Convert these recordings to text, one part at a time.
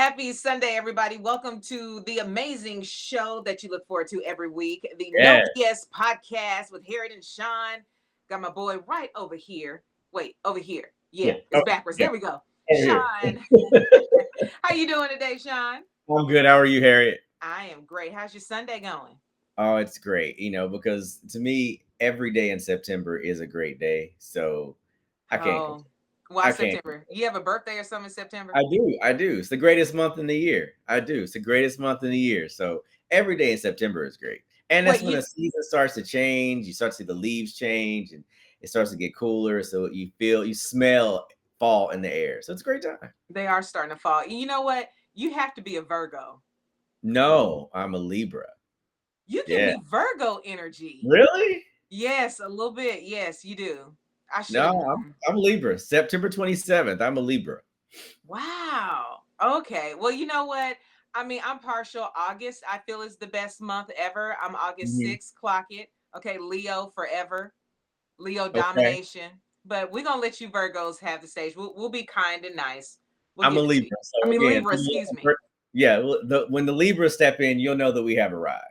Happy Sunday, everybody. Welcome to the amazing show that you look forward to every week. The No Yeah, BS podcast with Harriet and Sean. Got my boy right over here. Wait, over here. yeah. Yeah, it's Oh, backwards. yeah. There we go. Over here. Sean. How you doing today, Sean? I'm good. How are you, Harriet? I am great. How's your Sunday going? Oh, it's great. Because to me, every day in September is a great day. So I can't. Oh, why I can't. September? You have a birthday or something in September? I do. I do. It's the greatest month in the year. I do. It's the greatest month in the year. So every day in September is great. And that's Wait, when the you season starts to change. You start to see the leaves change and it starts to get cooler. So you smell fall in the air. So it's a great time. they are starting to fall. You know what? You have to be a Virgo. No, I'm a Libra. You give Yeah. me Virgo energy. Really? Yes, a little bit. Yes, you do. I should have No, I'm, known. I'm Libra. September 27th. I'm a Libra. Wow. Okay. Well, you know what? I mean, I'm partial. August, I feel is the best month ever. I'm August Mhm. 6th, clock it. Okay, Leo forever. Leo Okay. domination. But we're gonna let you Virgos have the stage. We'll be kind and nice. We'll I'm a give it to you. Libra. I So mean again, Libra, excuse me. yeah, when the Libras step in, you'll know that we have arrived.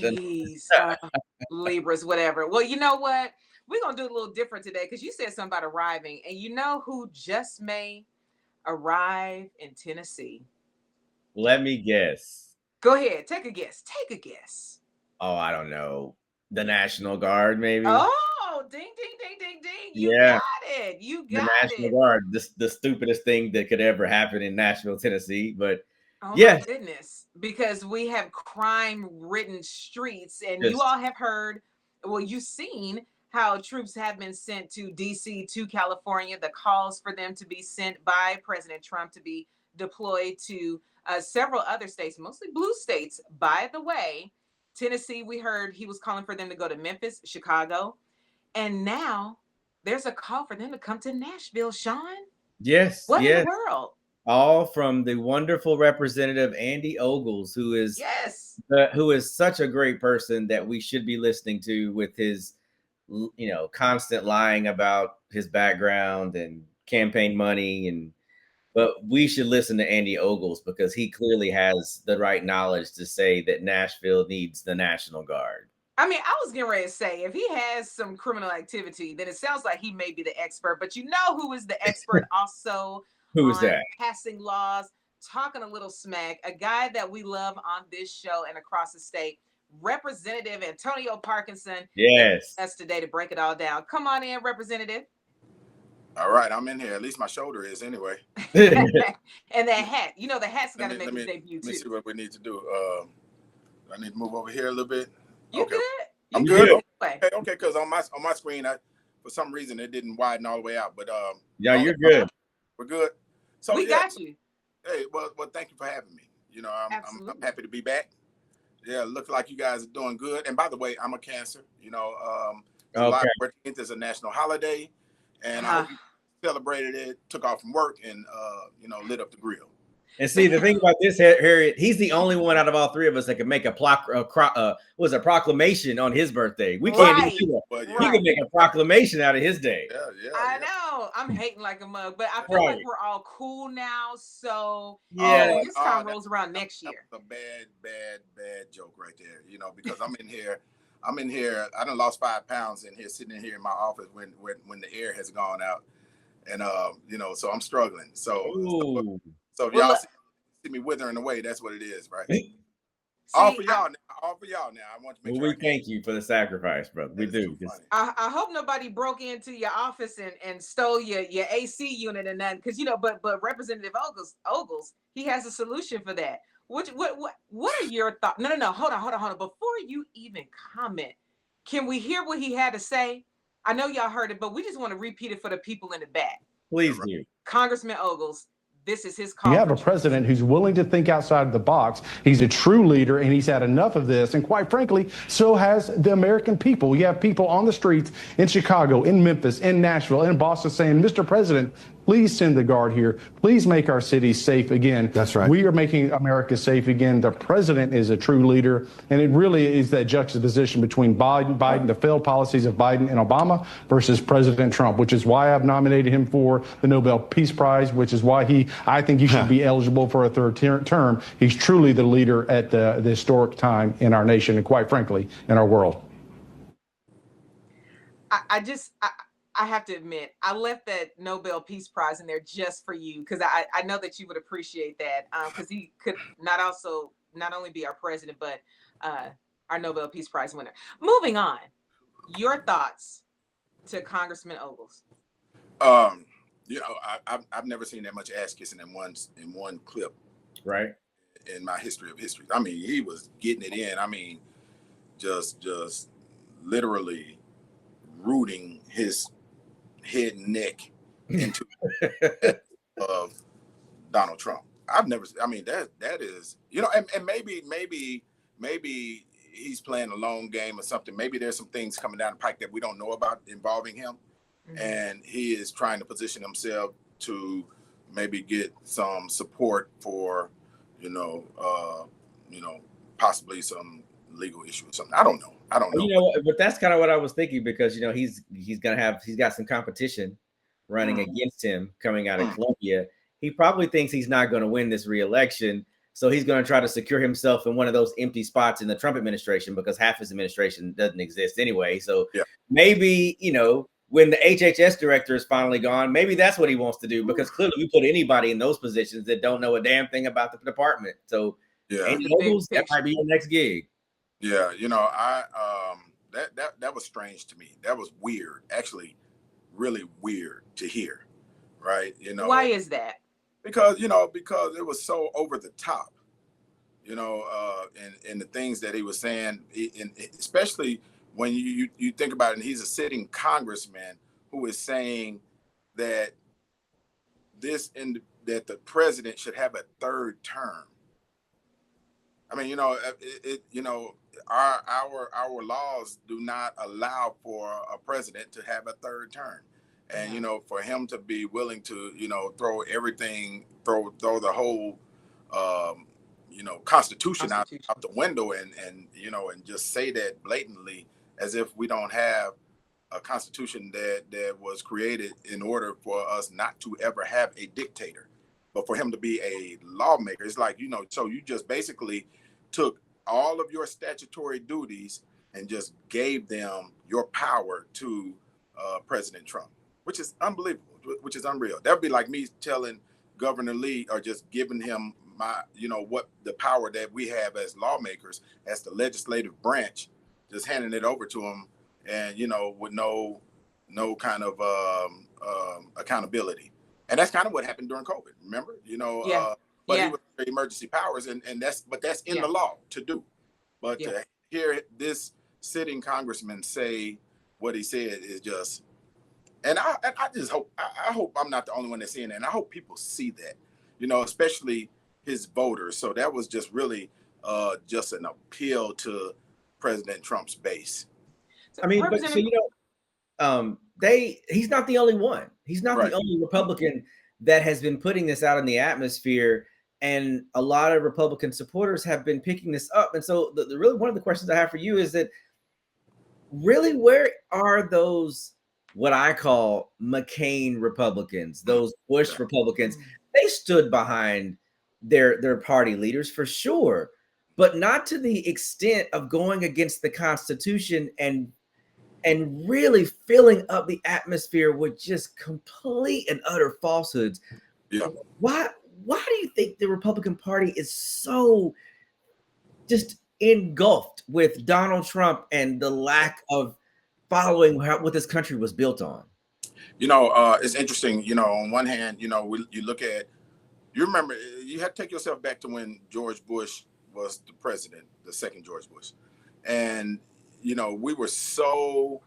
Then- Jeez, Libras, whatever. Well, you know what? We're gonna do a little different today because you said something about arriving, and you know who just may arrive in Tennessee? Let me guess. Go ahead, take a guess. Take a guess. Oh, I don't know. The National Guard, maybe? Oh, ding, ding, ding, ding, ding. You Yeah, got it. You the got National it. Guard. The stupidest thing that could ever happen in Nashville, Tennessee. But Oh my yeah, goodness. Because we have crime-ridden streets, and you just all have heard, well, you've seen how troops have been sent to DC, to California, the calls for them to be sent by President Trump to be deployed to several other states, mostly blue states. By the way, Tennessee, we heard he was calling for them to go to Memphis, Chicago, and now there's a call for them to come to Nashville, Sean. yes, What in the yes. world? All from the wonderful representative Andy Ogles, Yes. who is such a great person that we should be listening to with his constant lying about his background and campaign money. And but we should listen to Andy Ogles because he clearly has the right knowledge to say that Nashville needs the National Guard. I mean, I was getting ready to say if he has some criminal activity, then it sounds like he may be the expert. But you know who is the expert also Who is on that? passing laws, talking a little smack, a guy that we love on this show and across the state, Representative Antonio Parkinson, is Yes. with us today to break it all down. Come on in, Representative. All right, I'm in here. At least my shoulder is anyway. And that hat, you know, the hat's got to make its debut Let me see too. what we need to do. I need to move over here a little bit. You Okay. good? I'm You good. Anyway. Okay, because on my screen, for some reason it didn't widen all the way out. But Yeah, you're good. we're good. So We got you. Hey, well, thank you for having me. I'm Absolutely. happy to be back. Yeah, looks like you guys are doing good. And by the way, I'm a Cancer. July Okay. 14th is a national holiday, and I hope you celebrated it. Took off from work and lit up the grill. And see, the thing about this, Harriet, he's the only one out of all three of us that can make a proclamation on his birthday. We can't Right. even do that. But He Right. can make a proclamation out of his day. yeah. I know. I'm hating like a mug, but I feel like Right. we're all cool now. So Yeah. when this time that- rolls around next year. That's a bad joke right there. Because I'm in here. I done lost 5 pounds in here, sitting in here in my office when the air has gone out, and so I'm struggling. So Ooh. if Well, y'all look- see me withering away, that's what it is, right? See, All for y'all now. I want to make Well, sure. we thank you for the sacrifice, brother. We That is do. too funny. I hope nobody broke into your office and stole your AC unit and nothing, because but Representative Ogles, he has a solution for that. What are your thoughts? No. Hold on. Before you even comment, can we hear what he had to say? I know y'all heard it, but we just want to repeat it for the people in the back. Please do. Congressman Ogles, this is his call. You have a president who's willing to think outside the box. He's a true leader, and he's had enough of this. And quite frankly, so has the American people. You have people on the streets in Chicago, in Memphis, in Nashville, in Boston saying, Mr. President, please send the Guard here. Please make our cities safe again. That's right. We are making America safe again. The president is a true leader, and it really is that juxtaposition between Biden, the failed policies of Biden and Obama versus President Trump, which is why I've nominated him for the Nobel Peace Prize, which is why I think he should be eligible for a third term. He's truly the leader at the historic time in our nation and, quite frankly, in our world. I have to admit, I left that Nobel Peace Prize in there just for you, because I know that you would appreciate that, because he could not only be our president, but our Nobel Peace Prize winner. Moving on, your thoughts to Congressman Ogles. I've never seen that much ass kissing in one clip, right? In my history of history. I mean, he was getting it in. I mean, just literally rooting his head and neck into of Donald Trump. That is, and maybe he's playing a long game or something. Maybe there's some things coming down the pike that we don't know about involving him. Mm-hmm. And he is trying to position himself to maybe get some support for, possibly some legal issue or something. I don't know. But that's kind of what I was thinking, because he's got some competition running against him coming out of Columbia. He probably thinks he's not going to win this re-election, so he's going to try to secure himself in one of those empty spots in the Trump administration, because half his administration doesn't exist anyway. So maybe when the HHS director is finally gone, maybe that's what he wants to do, because clearly you put anybody in those positions that don't know a damn thing about the department. So that might be your next gig. Yeah, that was strange to me. That was weird, actually, really weird to hear, right? Why is that? Because it was so over the top, and the things that he was saying, and especially when you think about it, and he's a sitting congressman who is saying that that the president should have a third term. I mean, our laws do not allow for a president to have a third term. And, for him to be willing to, throw the whole, Constitution out the window and just say that blatantly, as if we don't have a Constitution that was created in order for us not to ever have a dictator, but for him to be a lawmaker. It's like, so you just basically took all of your statutory duties and just gave them your power to President Trump, which is unbelievable, which is unreal. That would be like me telling Governor Lee, or just giving him what the power that we have as lawmakers, as the legislative branch, just handing it over to him, and with no kind of accountability. And that's kind of what happened during COVID. Remember, But he was emergency powers, and that's in the law to do. But to hear this sitting congressman say what he said is just, and I just hope I hope I'm not the only one that's seeing that, and I hope people see that, especially his voters. So that was just really just an appeal to President Trump's base. I mean, but he's not the only one. He's not the only Republican that has been putting this out in the atmosphere. And a lot of Republican supporters have been picking this up. And so really one of the questions I have for you is that really, where are those, what I call McCain Republicans, those Bush Republicans? They stood behind their party leaders for sure, but not to the extent of going against the Constitution and really filling up the atmosphere with just complete and utter falsehoods. Yeah. Why do you think the Republican Party is so just engulfed with Donald Trump and the lack of following what this country was built on? It's interesting. On one hand, you look at, you remember, you have to take yourself back to when George Bush was the president, the second George Bush. And, we were so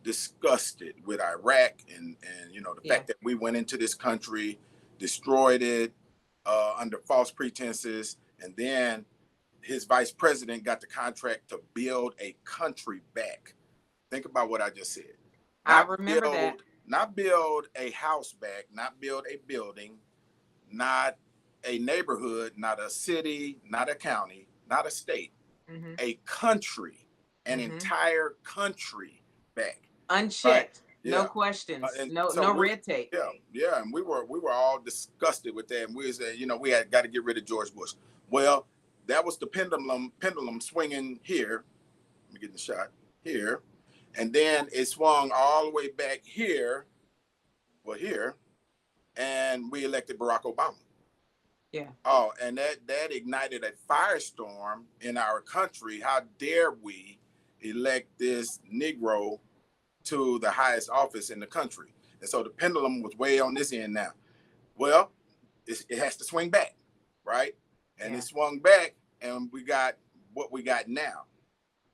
disgusted with Iraq and the fact that we went into this country, destroyed it under false pretenses, and then his vice president got the contract to build a country back. Think about what I just said. I remember that. not build a house back, not build a building, not a neighborhood, not a city, not a county, not a state, a country, an entire country back. Unchecked, right? no Yeah. questions, And no so red tape. Yeah, and we were all disgusted with that, and we said, you know, we had got to get rid of George Bush. Well, that was the pendulum swinging here. Let me get the shot here, and then it swung all the way back here, here, and we elected Barack Obama. Yeah. Oh, and that ignited a firestorm in our country. How dare we elect this Negro to the highest office in the country? And so the pendulum was way on this end now. Well, it has to swing back, right? And it swung back, and we got what we got now.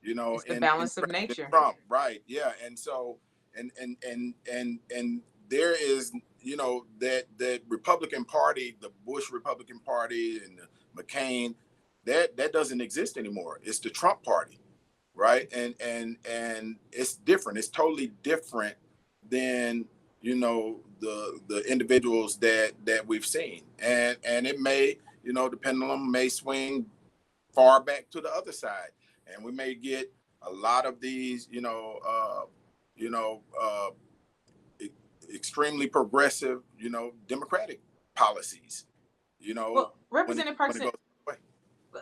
You know, it's the balance of nature. Trump, right? Yeah, and so and there is, you know, that Republican Party, the Bush Republican Party, and the McCain, that doesn't exist anymore. It's the Trump Party, right? And it's different. It's totally different than, you know, the individuals that we've seen, and it may, you know, the pendulum may swing far back to the other side, and we may get a lot of these, extremely progressive, you know, Democratic policies, you know. Well, Representative Parkson,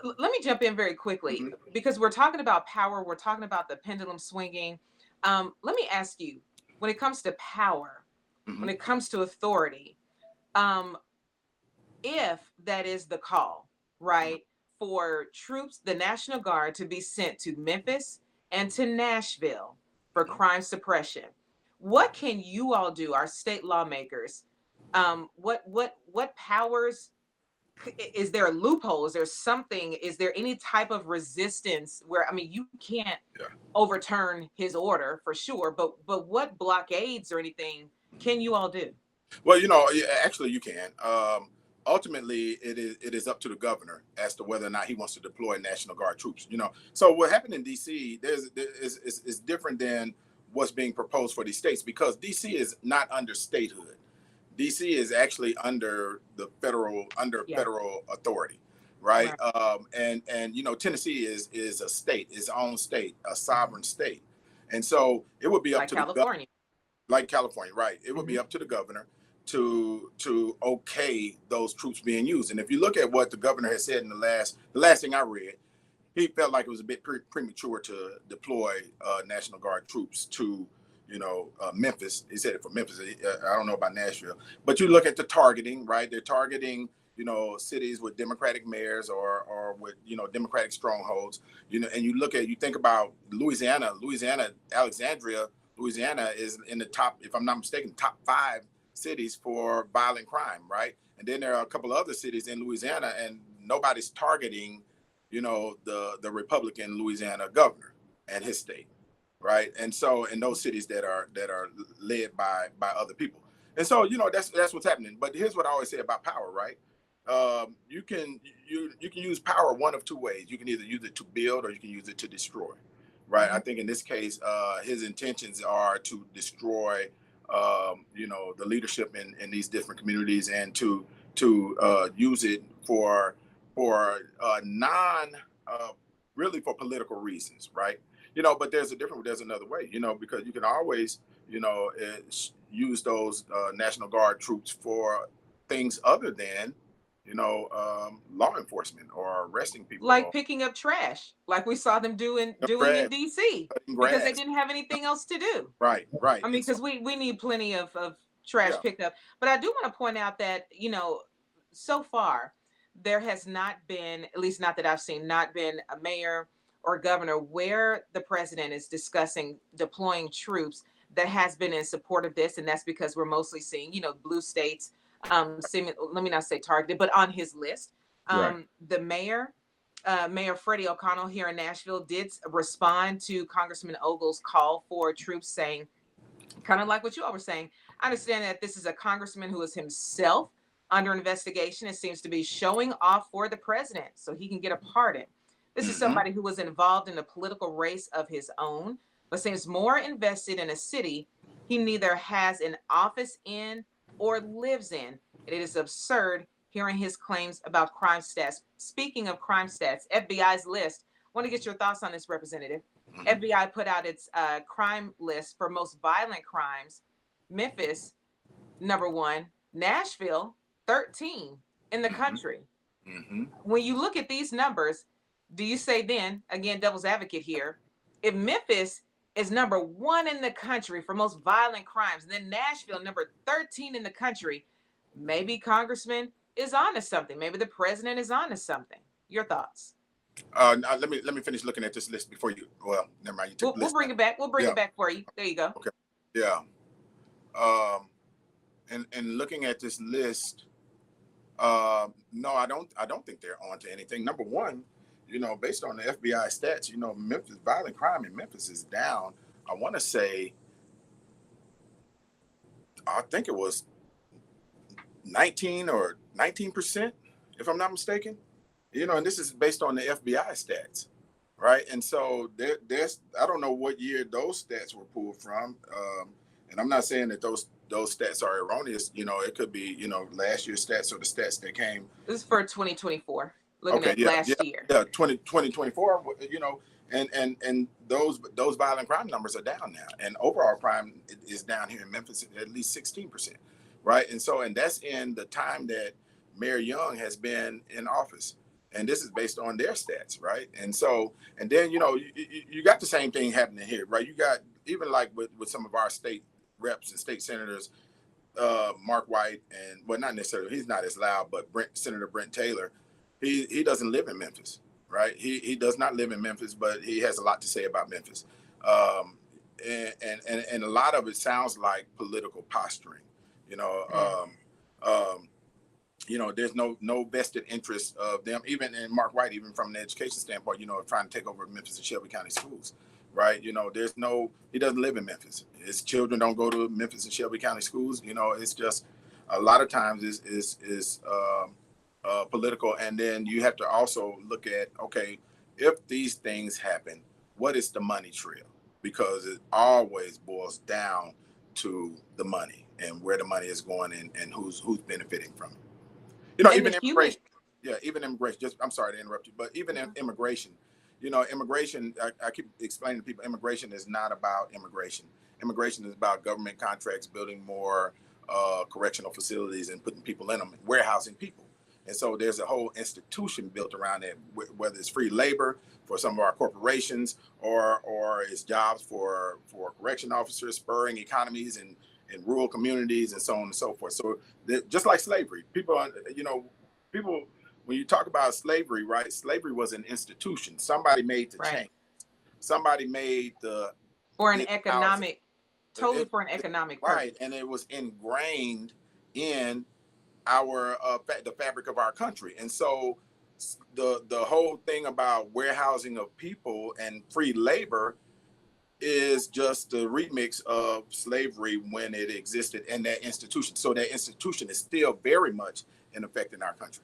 let me jump in very quickly, because we're talking about power. We're talking about the pendulum swinging. Let me ask you, when it comes to power, when it comes to authority, if that is the call, right, for troops, the National Guard, to be sent to Memphis and to Nashville for crime suppression, what can you all do, our state lawmakers? What powers? Is there a loophole? Is there something? Is there any type of resistance where, I mean, you can't overturn his order for sure, but what blockades or anything can you all do? Well, you know, actually you can. Ultimately, it is up to the governor as to whether or not he wants to deploy National Guard troops. You know, so what happened in D.C. is different than what's being proposed for these states, because D.C. is not under statehood. D.C. is actually under the federal authority, right? And you know, Tennessee is a state, its own state, a sovereign state, and so it would be up to California. Like California, right? It would be up to the governor to okay those troops being used. And if you look at what the governor has said in the last thing I read, he felt like it was a bit premature to deploy National Guard troops to, you know, Memphis. He said it for Memphis. I don't know about Nashville, but you look at the targeting, right? They're targeting, you know, cities with Democratic mayors or with, you know, Democratic strongholds, you know, and you think about Louisiana, Alexandria, Louisiana is in the top, if I'm not mistaken, top 5 cities for violent crime, right? And then there are a couple of other cities in Louisiana, and nobody's targeting, you know, the Republican Louisiana governor and his state, right? And so in those cities that are led by other people, and so, you know, that's what's happening. But here's what I always say about power, right? You can use power one of two ways. You can either use it to build, or you can use it to destroy, right? I think in this case, his intentions are to destroy, you know, the leadership in these different communities, and to use it for really for political reasons, right? You know, but there's another way, you know, because you can always, you know, use those National Guard troops for things other than, you know, law enforcement or arresting people, like picking up trash, like we saw them doing in DC, because they didn't have anything else to do. Right. I mean, because we need plenty of trash picked up. But I do want to point out that, you know, so far there has not been, at least not that I've seen, not been a mayor or governor where the president is discussing deploying troops that has been in support of this. And that's because we're mostly seeing, you know, blue states, let me not say targeted, but on his list. The mayor, Mayor Freddie O'Connell here in Nashville, did respond to Congressman Ogle's call for troops, saying, kind of like what you all were saying, I understand that this is a congressman who is himself under investigation. It seems to be showing off for the president so he can get a pardon. This is somebody who was involved in a political race of his own, but seems more invested in a city he neither has an office in or lives in. It is absurd hearing his claims about crime stats. Speaking of crime stats, FBI's list. Want to get your thoughts on this, Representative? FBI put out its crime list for most violent crimes. Memphis, number 1. Nashville, 13 in the country. When you look at these numbers, do you say then, again, devil's advocate here, if Memphis is number 1 in the country for most violent crimes, and then Nashville, number 13 in the country, maybe Congressman is onto something. Maybe the president is onto something. Your thoughts? Now let me finish looking at this list before you. Well, never mind. You took We'll bring it back. We'll bring it back for you. There you go. Okay. Yeah. And looking at this list, no, I don't think they're onto anything. Number one, based on the FBI stats, Memphis violent crime in Memphis is down. I want to say, I think it was 19 or 19%, if I'm not mistaken. And this is based on the FBI stats, right? And so there's, I don't know what year those stats were pulled from, and I'm not saying that those stats are erroneous. It could be last year's stats or the stats that came. This is for 2024. Looking at last year. Yeah, 2024. And those violent crime numbers are down now, and overall crime is down here in Memphis at least 16%, right? And that's in the time that Mayor Young has been in office. And this is based on their stats, right? And then, you got the same thing happening here, right? You got, even like with some of our state reps and state senators, Mark White, and, well, not necessarily, he's not as loud, but Senator Brent Taylor, he doesn't live in Memphis, right? He does not live in Memphis, but he has a lot to say about Memphis. And a lot of it sounds like political posturing, there's no vested interest of them, even in Mark White, even from an education standpoint, trying to take over Memphis and Shelby County schools, right? He doesn't live in Memphis. His children don't go to Memphis and Shelby County schools. It's just a lot of times is political. And then you have to also look at, okay, if these things happen, what is the money trail? Because it always boils down to the money and where the money is going and who's benefiting from it. Even immigration. Yeah, even immigration. I'm sorry to interrupt you, but even in immigration, immigration, I keep explaining to people, immigration is not about immigration. Immigration is about government contracts, building more correctional facilities and putting people in them, warehousing people. And so there's a whole institution built around it, whether it's free labor for some of our corporations or it's jobs for correction officers, spurring economies in rural communities and so on and so forth. So just like slavery, people, when you talk about slavery, right? Slavery was an institution. Somebody made the change. Somebody made for an economic purpose. Right. And it was ingrained in the fabric of our country. And so the whole thing about warehousing of people and free labor is just the remix of slavery when it existed in that institution. So that institution is still very much in effect in our country.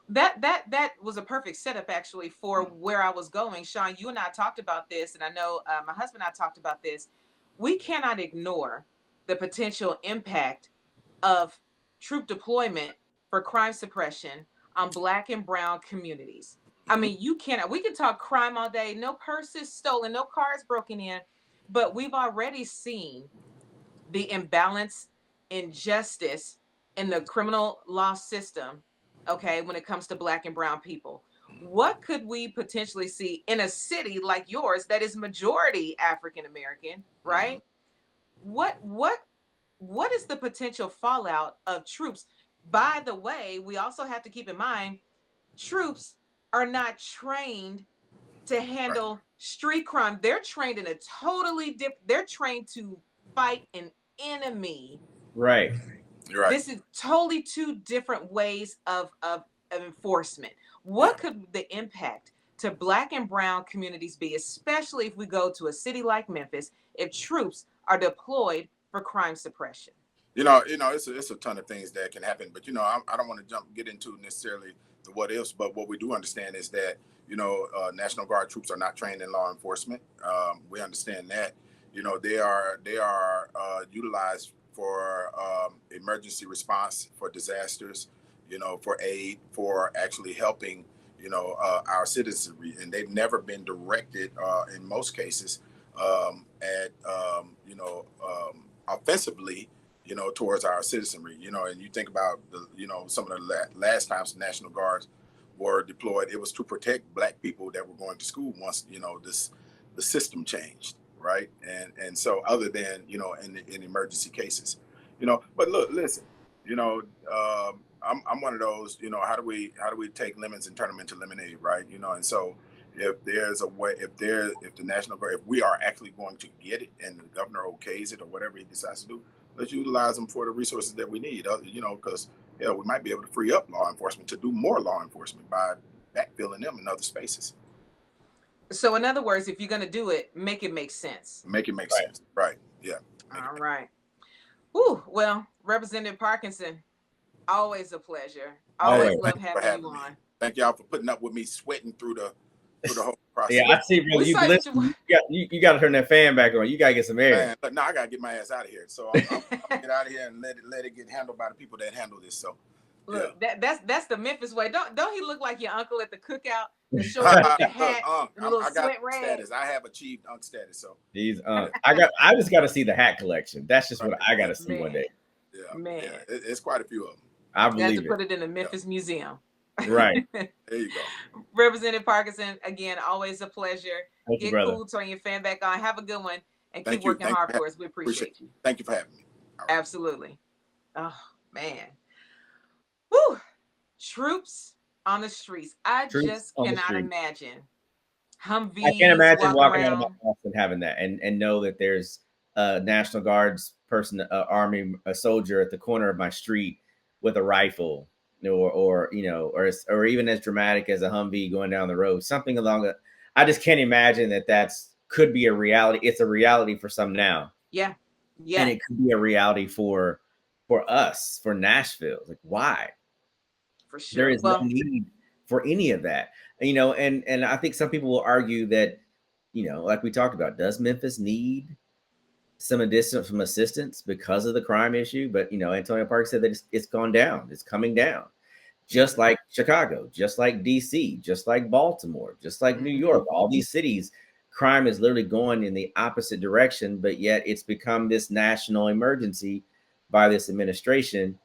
That was a perfect setup actually for where I was going. Sean, you and I talked about this, and I know my husband and I talked about this. We cannot ignore the potential impact of troop deployment for crime suppression on Black and brown communities. I mean, we can talk crime all day. No purses stolen, no cars broken in, but we've already seen the imbalance, injustice in the criminal law system, okay, when it comes to Black and brown people. What could we potentially see in a city like yours that is majority African American, right? What is the potential fallout of troops? By the way, we also have to keep in mind, troops are not trained to handle street crime. They're trained in a totally different, they're trained to fight an enemy. Right. You're right. This is totally two different ways of enforcement. What could the impact to Black and brown communities be, especially if we go to a city like Memphis, if troops are deployed for crime suppression? It's a ton of things that can happen, but I don't want to get into necessarily the what ifs, but what we do understand is that National Guard troops are not trained in law enforcement. We understand that, They are utilized for emergency response, for disasters, for aid, for actually helping, our citizenry. And they've never been directed, in most cases, at, offensively, towards our citizenry. And you think about some of the last times the National Guards were deployed, it was to protect Black people that were going to school once, the system changed. Right. And so other than, in emergency cases, but look, listen, I'm one of those, how do we take lemons and turn them into lemonade? Right. And so if there's a way, if the National Guard, if we are actually going to get it and the governor okays it or whatever he decides to do, let's utilize them for the resources that we need, because we might be able to free up law enforcement to do more law enforcement by backfilling them in other spaces. So in other words, if you're going to do it, make it make sense. Make it make sense. Right. Yeah. All right. Ooh, well, Representative Parkinson, always a pleasure. Always love having you on. Thank y'all for putting up with me sweating through the whole process. Yeah, I see, brother. You got to turn that fan back on. You got to get some air. Man, but no, I got to get my ass out of here. So I'm get out of here and let it get handled by the people that handle this. So look, that's the Memphis way. Don't he look like your uncle at the cookout? The short with the hat, the little sweat rag. Status. I have achieved Unc status. So these I just got to see the hat collection. That's just what I got to see one day. Yeah, man, yeah. It's quite a few of them. I believe you have to put it in the Memphis Museum. Right. There you go. Representative Parkinson, again, always a pleasure. Thank you, Get brother. cool, turn your fan back on. Have a good one, and Thank keep you. working Thank hard you. for us. We appreciate you. Thank you for having me. Right. Absolutely. Oh man. Whew. Troops on the streets. I just cannot imagine. Humvees. I can't imagine walking around. out of my house and having that, and know that there's a National Guards person, Army, a soldier at the corner of my street with a rifle, or even as dramatic as a Humvee going down the road, something along that. I just can't imagine that could be a reality. It's a reality for some now. Yeah. And it could be a reality for us, for Nashville. Like, why? For sure. There is no need for any of that. And I think some people will argue that, like we talked about, does Memphis need some assistance because of the crime issue? But, Antonio Parks said that it's gone down. It's coming down. Just like Chicago, just like DC, just like Baltimore, just like New York, all these cities, crime is literally going in the opposite direction, but yet it's become this national emergency by this administration.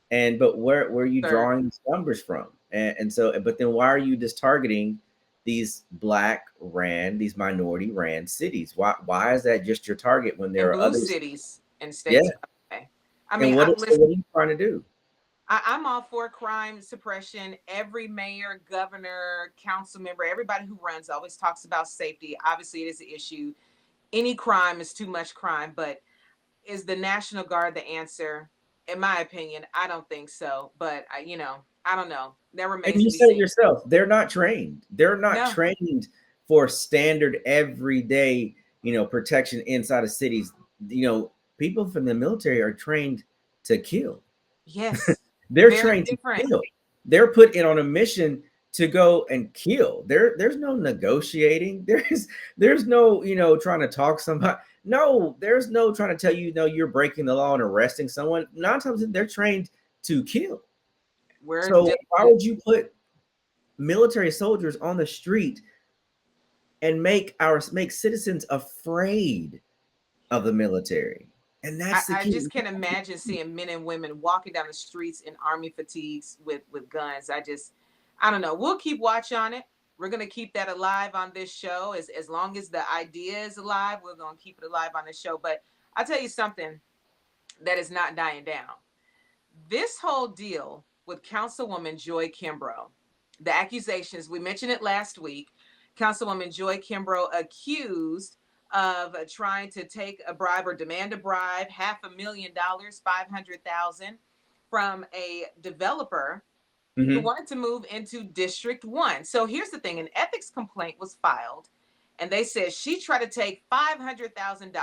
But where are you drawing these numbers from? But then why are you just targeting these these minority ran cities? Why is that just your target when there are other cities and states? Yeah. Okay. I mean, what are you trying to do? I'm all for crime suppression. Every mayor, governor, council member, everybody who runs always talks about safety. Obviously, it is an issue. Any crime is too much crime, but is the National Guard the answer? In my opinion, I don't think so. But I don't know. That remains. And you said it yourself, they're not trained. They're not trained for standard everyday, protection inside of cities. People from the military are trained to kill. Yes. They're trained to kill. They're put in on a mission to go and kill. There's no negotiating. There's no, trying to talk somebody. No, there's no trying to tell you, no, you're breaking the law and arresting someone. 9 times they're trained to kill. So why would you put military soldiers on the street and make citizens afraid of the military? And that's the key. I just can't imagine seeing men and women walking down the streets in army fatigues with guns. I don't know. We'll keep watch on it. We're going to keep that alive on this show. As long as the idea is alive, we're going to keep it alive on this show. But I'll tell you something that is not dying down. This whole deal with Councilwoman Joy Kimbrough, the accusations, we mentioned it last week. Councilwoman Joy Kimbrough accused of trying to take a bribe or demand a bribe, $500,000, $500,000 from a developer who wanted to move into District 1. So here's the thing, an ethics complaint was filed, and they said she tried to take $500,000.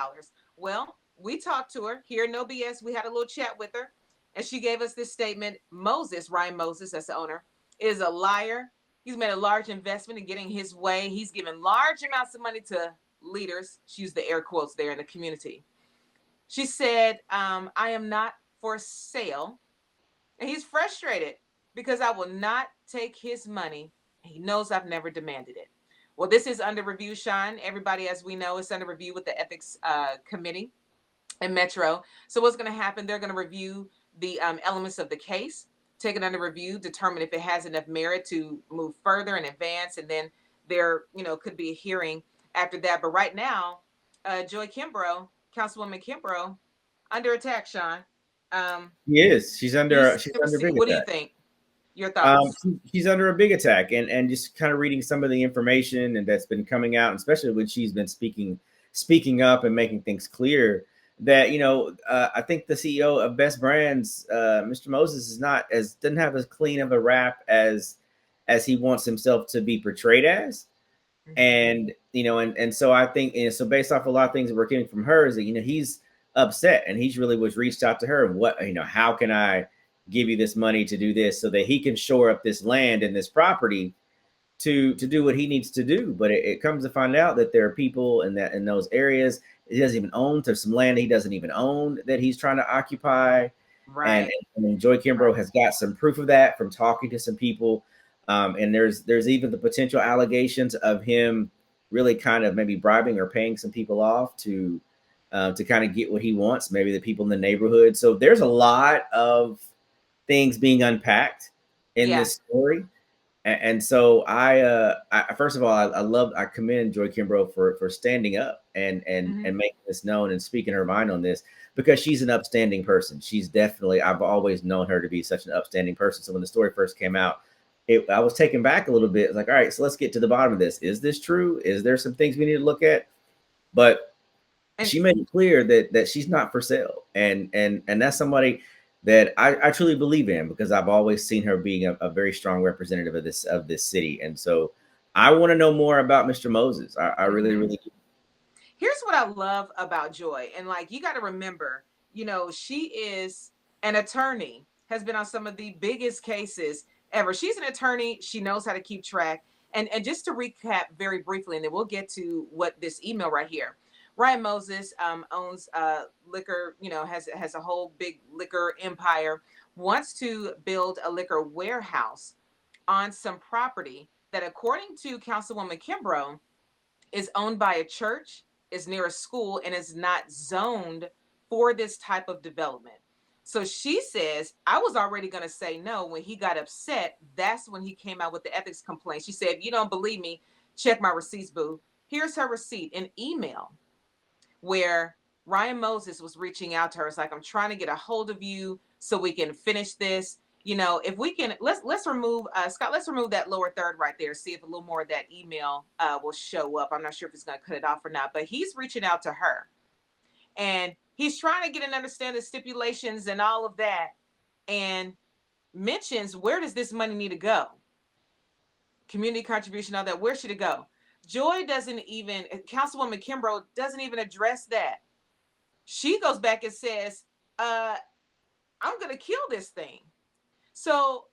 Well, we talked to her here, no BS. We had a little chat with her, and she gave us this statement. Ryan Moses, that's the owner, is a liar. He's made a large investment in getting his way. He's given large amounts of money to leaders, she used the air quotes there in the community. She said, I am not for sale. And he's frustrated because I will not take his money. He knows I've never demanded it. Well, this is under review, Sean. Everybody, as we know, is under review with the ethics committee in Metro. So what's going to happen? They're going to review the elements of the case, take it under review, determine if it has enough merit to move further and advance, and then there, could be a hearing after that. But right now, Joy Kimbrough, Councilwoman Kimbrough, under attack, Sean. She is. She's under big what do you attack. think? Your thoughts? She's under a big attack, and just kind of reading some of the information and that's been coming out, especially when she's been speaking up and making things clear. That I think the CEO of Best Brands, Mr. Moses, doesn't have as clean of a rap as he wants himself to be portrayed as. And and so I think, so based off a lot of things that we're getting from her is that he's upset, and he's really was reached out to her, and what how can I give you this money to do this so that he can shore up this land and this property to do what he needs to do. But it comes to find out that there are people in those areas he doesn't even own, to some land he doesn't even own that he's trying to occupy. Right. And Joy Kimbrough has got some proof of that from talking to some people. And there's even the potential allegations of him really kind of maybe bribing or paying some people off to kind of get what he wants, maybe the people in the neighborhood. So there's a lot of things being unpacked in this story. And so I first of all, I commend Joy Kimbrough for standing up and making this known and speaking her mind on this, because she's an upstanding person. She's definitely, I've always known her to be such an upstanding person. So when the story first came out, I was taken back a little bit. Like, all right, so let's get to the bottom of this. Is this true? Is there some things we need to look at? But she made it clear that she's not for sale. And that's somebody that I truly believe in, because I've always seen her being a very strong representative of this city. And so I want to know more about Mr. Moses. I really, really do. Here's what I love about Joy. And you got to remember, she is an attorney, has been on some of the biggest cases ever. She's an attorney. She knows how to keep track. And just to recap very briefly, and then we'll get to what this email right here. Ryan Moses owns liquor, has a whole big liquor empire, wants to build a liquor warehouse on some property that, according to Councilwoman Kimbrough, is owned by a church, is near a school, and is not zoned for this type of development. So she says, I was already going to say no. When he got upset, that's when he came out with the ethics complaint. She said, if you don't believe me, check my receipts, boo. Here's her receipt, an email where Ryan Moses was reaching out to her. It's like, I'm trying to get a hold of you so we can finish this. If we can, let's remove, Scott, let's remove that lower third right there. See if a little more of that email will show up. I'm not sure if it's going to cut it off or not, but he's reaching out to her. And he's trying to get an understanding of stipulations and all of that, and mentions, where does this money need to go? Community contribution, all that. Where should it go? Joy Councilwoman Kimbrough doesn't even address that. She goes back and says, I'm going to kill this thing. So,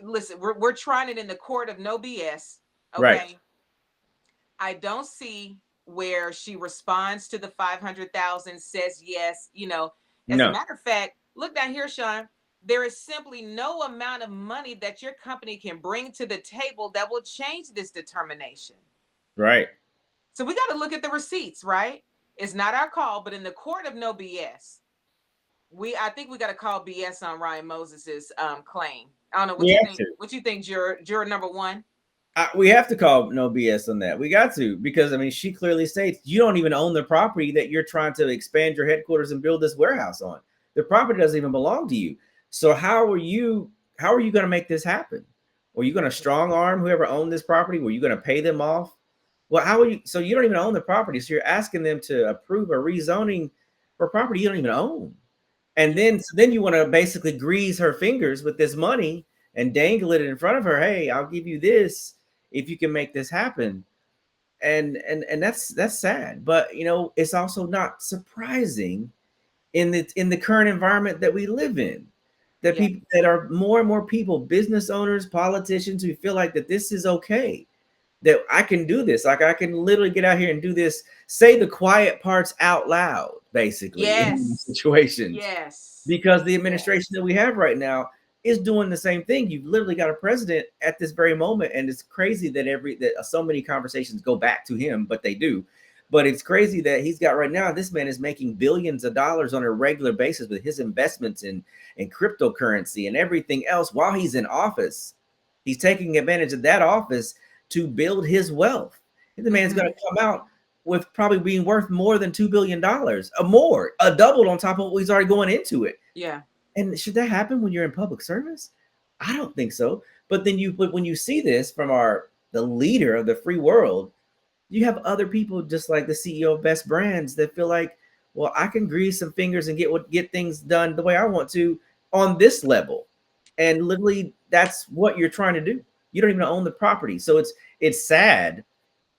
listen, we're trying it in the court of no BS. Okay. Right. I don't see where she responds to the 500,000, says yes. As a matter of fact, look down here, Sean. There is simply no amount of money that your company can bring to the table that will change this determination. Right. So we got to look at the receipts, right? It's not our call, but in the court of no BS, I think we got to call BS on Ryan Moses's claim. I don't know what you think. What you think, juror number one? We have to call no BS on that. We got to, because she clearly states you don't even own the property that you're trying to expand your headquarters and build this warehouse on. The property doesn't even belong to you. So how are you going to make this happen? Were you going to strong arm whoever owned this property? Were you going to pay them off? Well, how are you? So you don't even own the property. So you're asking them to approve a rezoning for property you don't even own. And then you want to basically grease her fingers with this money and dangle it in front of her. Hey, I'll give you this if you can make this happen. And that's sad. But it's also not surprising in the current environment that we live in. That people that are more and more people, business owners, politicians, who feel like that this is okay. that I can do this. Like I can literally get out here and do this, say the quiet parts out loud, basically in these Yes. situations. Yes. Because the administration that we have right now is doing the same thing. You've literally got a president at this very moment, and it's crazy that so many conversations go back to him, but they do. But it's crazy that he's got right now. This man is making billions of dollars on a regular basis with his investments in cryptocurrency and everything else while he's in office. He's taking advantage of that office to build his wealth. And the man's going to come out with probably being worth more than $2 billion, a double on top of what he's already going into it. Yeah. And should that happen when you're in public service? I don't think so. But when you see this from the leader of the free world, you have other people just like the CEO of Best Brands that feel like, well, I can grease some fingers and get things done the way I want to on this level. And literally, that's what you're trying to do. You don't even own the property. So it's sad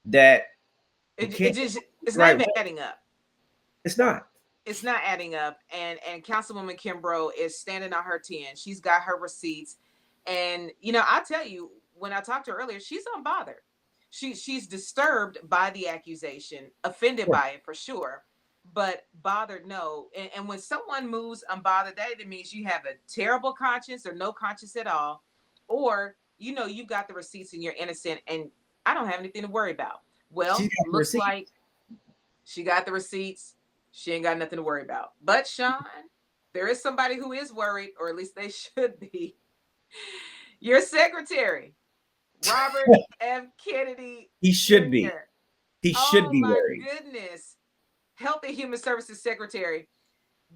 that it's not even adding up. It's not. It's not adding up. And Councilwoman Kimbrough is standing on her 10. She's got her receipts. And, I'll tell you, when I talked to her earlier, she's unbothered. She's disturbed by the accusation, offended by it for sure, but bothered, no. And when someone moves unbothered, that means you have a terrible conscience or no conscience at all, or, you've got the receipts and you're innocent and I don't have anything to worry about. Well, looks like she got the receipts. She ain't got nothing to worry about. But Sean, there is somebody who is worried, or at least they should be. Your secretary, Robert F. Kennedy. He should be. He should be worried. Oh my goodness. Health and Human Services Secretary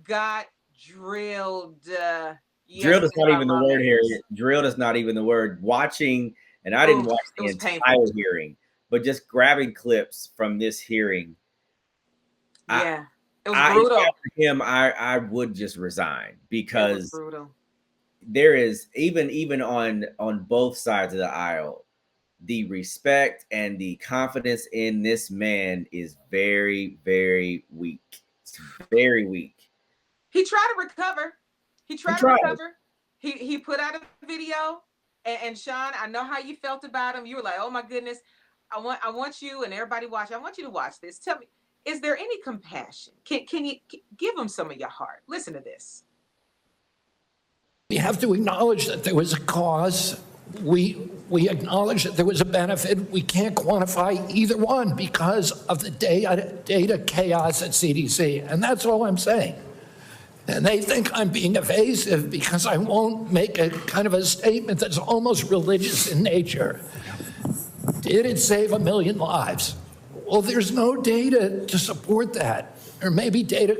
got drilled. Drilled is not even the word here. Drilled is not even the word. Watching, and I didn't watch the entire hearing, but just grabbing clips from this hearing. Yeah, it was brutal. For him, I would just resign because it was brutal. There is even on both sides of the aisle, the respect and the confidence in this man is very, very weak. It's very weak. He tried to recover. He put out a video, and Sean, I know how you felt about him. You were like, "Oh my goodness, I want you and everybody watch. I want you to watch this. Tell me, is there any compassion? Can you give him some of your heart? Listen to this." We have to acknowledge that there was a cause. We acknowledge that there was a benefit. We can't quantify either one because of the data chaos at CDC, and that's all I'm saying. And they think I'm being evasive because I won't make a kind of a statement that's almost religious in nature. Did it save 1 million lives? Well, there's no data to support that. Or maybe data,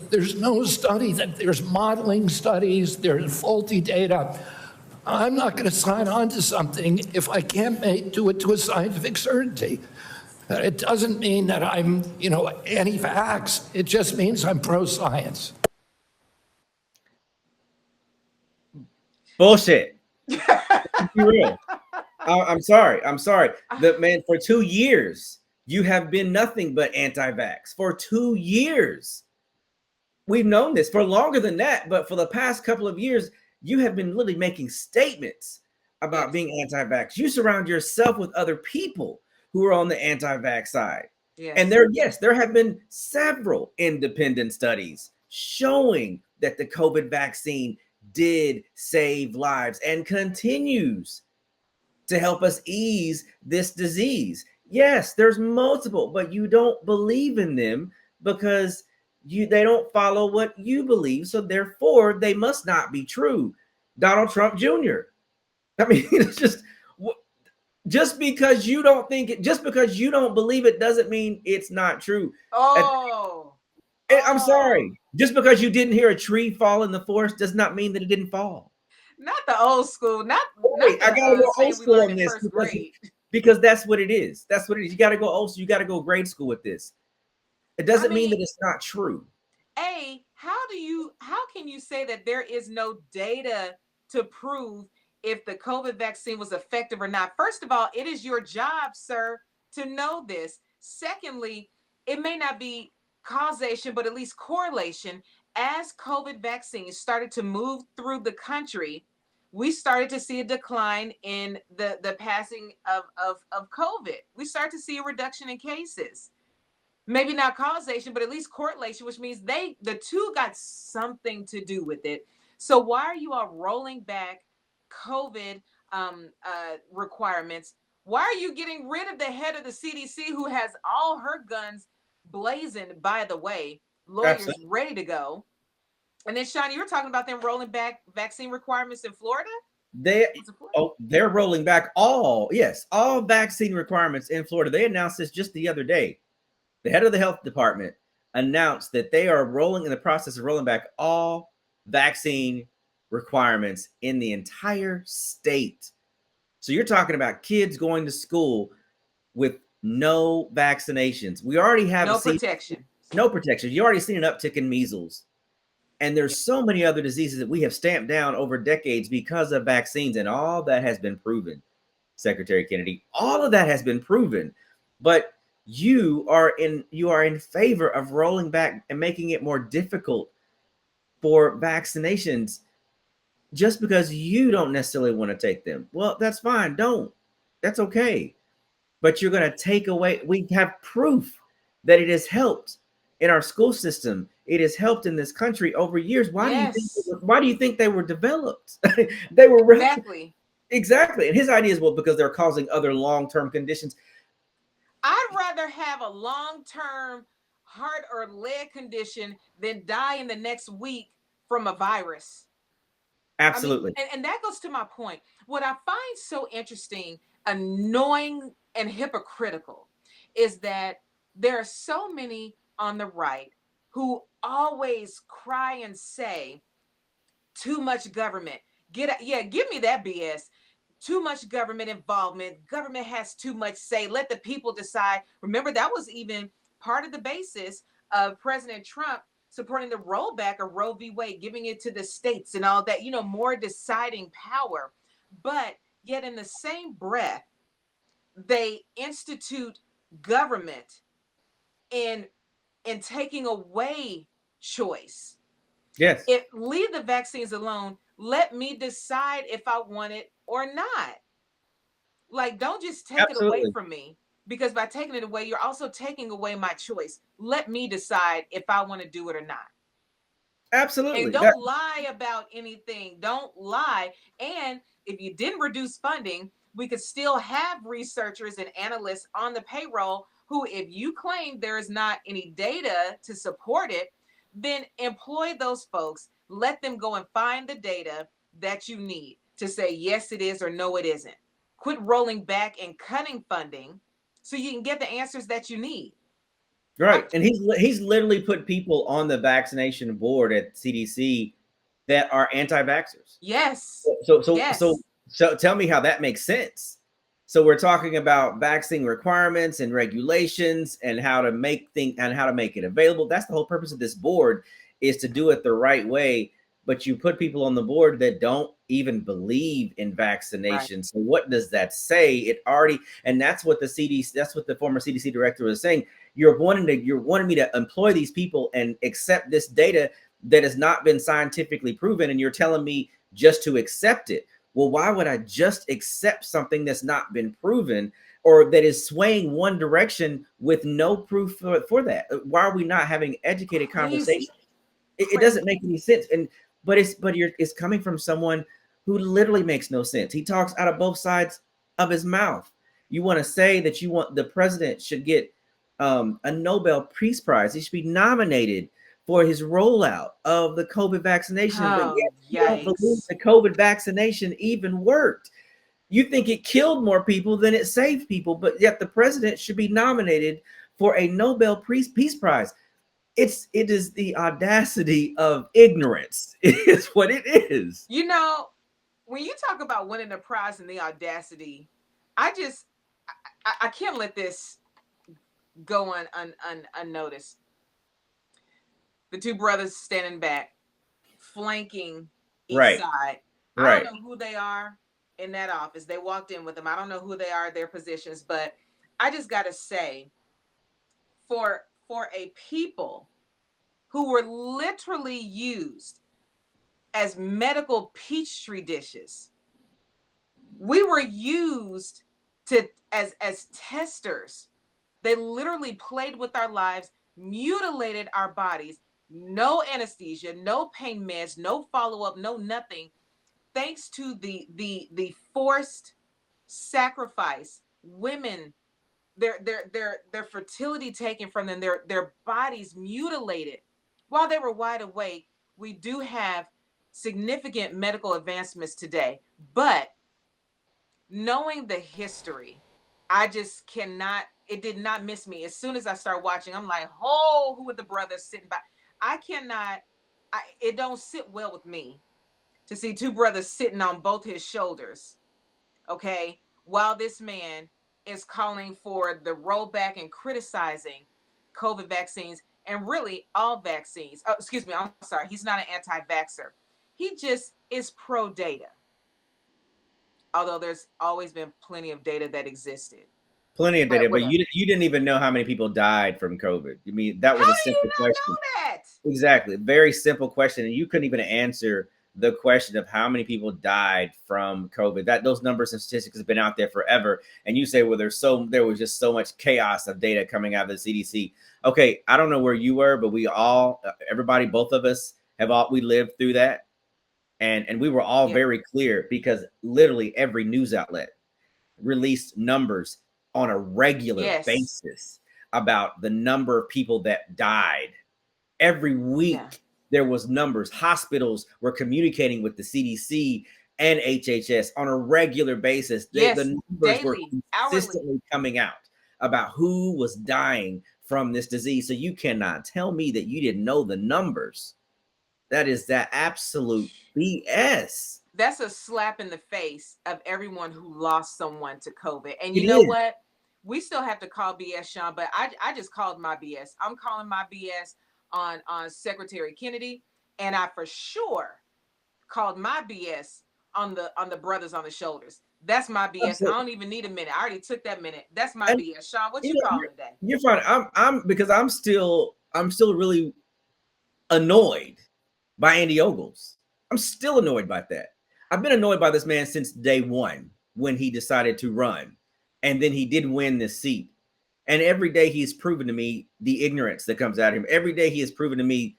there's no study, that there's modeling studies, there's faulty data. I'm not going to sign on to something if I can't do it to a scientific certainty. It doesn't mean that I'm, anti-vax. It just means I'm pro-science. Bullshit. Be real. I'm sorry. The man, for 2 years, you have been nothing but anti-vax. For 2 years. We've known this for longer than that, but for the past couple of years, you have been literally making statements about being anti-vax. You surround yourself with other people who are on the anti-vax side. Yes. And there have been several independent studies showing that the COVID vaccine did save lives and continues to help us ease this disease. Yes, there's multiple, but you don't believe in them because they don't follow what you believe. So therefore, they must not be true. Donald Trump Jr. I mean, it's just because you don't think it, just because you don't believe it doesn't mean it's not true. I'm sorry. Just because you didn't hear a tree fall in the forest does not mean that it didn't fall. Not the old school. I gotta go old school on this because that's what it is. That's what it is. You gotta go old school. You gotta go grade school with this. It doesn't mean that it's not true. How can you say that there is no data to prove if the COVID vaccine was effective or not? First of all, it is your job, sir, to know this. Secondly, it may not be causation, but at least correlation. As COVID vaccines started to move through the country, we started to see a decline in the passing of COVID. We start to see a reduction in cases. Maybe not causation, but at least correlation, which means the two got something to do with it. So why are you all rolling back COVID requirements? Why are you getting rid of the head of the CDC who has all her guns blazing, by the way, lawyers Absolutely. ready to go? And then, Shawnee, you were talking about them rolling back vaccine requirements in Florida? They're rolling back all vaccine requirements in Florida. They announced this just the other day. The head of the health department announced that they are in the process of rolling back all vaccine requirements in the entire state. So you're talking about kids going to school with no vaccinations. We already have no protection. No protection. You already seen an uptick in measles. And there's so many other diseases that we have stamped down over decades because of vaccines, and all that has been proven, Secretary Kennedy. All of that has been proven. But you are in favor of rolling back and making it more difficult for vaccinations just because you don't necessarily want to take them. Well, that's fine. Don't. That's okay. But you're going to take away. We have proof that it has helped in our school system. It has helped in this country over years. Why do you think they were developed? They were exactly. And his idea is, well, because they're causing other long-term conditions. I'd rather have a long-term heart or leg condition than die in the next week from a virus. Absolutely. I mean, and that goes to my point. What I find so interesting, annoying, and hypocritical is that there are so many on the right who always cry and say, too much government. Give me that BS. Too much government involvement. Government has too much say. Let the people decide. Remember, that was even part of the basis of President Trump supporting the rollback of Roe v. Wade, giving it to the states and all that, more deciding power. But yet in the same breath, they institute government in taking away choice. Yes. Leave the vaccines alone. Let me decide if I want it or not. Like, don't just take it away from me, because by taking it away, you're also taking away my choice. Let me decide if I want to do it or not. Absolutely. And don't lie about anything. Don't lie. And if you didn't reduce funding, we could still have researchers and analysts on the payroll who, if you claim there is not any data to support it, then employ those folks. Let them go and find the data that you need to say, yes, it is, or no, it isn't. Quit rolling back and cutting funding so you can get the answers that you need. Right. And he's literally put people on the vaccination board at CDC that are anti-vaxxers. Yes. So tell me how that makes sense. So we're talking about vaccine requirements and regulations and how to make it available. That's the whole purpose of this board, is to do it the right way. But you put people on the board that don't even believe in vaccination. Right. So what does that say? And that's what the former CDC director was saying. You're wanting me to employ these people and accept this data that has not been scientifically proven, and you're telling me just to accept it. Well, why would I just accept something that's not been proven or that is swaying one direction with no proof for that? Why are we not having educated conversation? It doesn't make any sense. But it's coming from someone who literally makes no sense. He talks out of both sides of his mouth. You want to say that the president should get a Nobel Peace Prize. He should be nominated for his rollout of the COVID vaccination. But yet you don't believe the COVID vaccination even worked. You think it killed more people than it saved people, but yet the president should be nominated for a Nobel Peace Prize. It is the audacity of ignorance. It is what it is. When you talk about winning a prize and the audacity, I can't let this go unnoticed. The two brothers standing back, flanking each side. I don't know who they are in that office. They walked in with them. I don't know who they are, their positions, but I just got to say, for a people who were literally used as medical Peachtree dishes. We were used to as testers. They literally played with our lives, mutilated our bodies. No anesthesia, no pain meds, no follow-up, no nothing. Thanks to the forced sacrifice, women, their fertility taken from them, their bodies mutilated while they were wide awake. We do have significant medical advancements today, but knowing the history, I just cannot, it did not miss me. As soon as I start watching, I'm like, oh, who are the brothers sitting by? I cannot, it don't sit well with me to see two brothers sitting on both his shoulders, okay, while this man is calling for the rollback and criticizing COVID vaccines and really all vaccines. Oh, excuse me, I'm sorry. He's not an anti-vaxxer. He just is pro-data. Although there's always been plenty of data that existed. Plenty of data, but whatever. you didn't even know how many people died from COVID. I mean, that was How a do you simple not question. know that? Exactly. Very simple question. And you couldn't even answer the question of how many people died from COVID. That those numbers and statistics have been out there forever. And you say, well, there was just so much chaos of data coming out of the CDC. Okay, I don't know where you were, but we all, everybody, both of us we lived through that. And we were all very clear because literally every news outlet released numbers on a regular basis about the number of people that died. Every week there was numbers. Hospitals were communicating with the CDC and HHS on a regular basis. The numbers were consistently coming out about who was dying from this disease. So you cannot tell me that you didn't know the numbers. That is that absolute BS. That's a slap in the face of everyone who lost someone to COVID. And you know what? We still have to call BS, Sean, but I just called my BS. I'm calling my BS on Secretary Kennedy, and I for sure called my BS on the brothers on the shoulders. That's my BS. Absolutely. I don't even need a minute. I already took that minute. That's my BS. Sean, what you calling today? You're fine. I'm because I'm still really annoyed by Andy Ogles. I'm still annoyed by that. I've been annoyed by this man since day one when he decided to run, and then he did win this seat. And every day he's proven to me the ignorance that comes out of him. Every day he has proven to me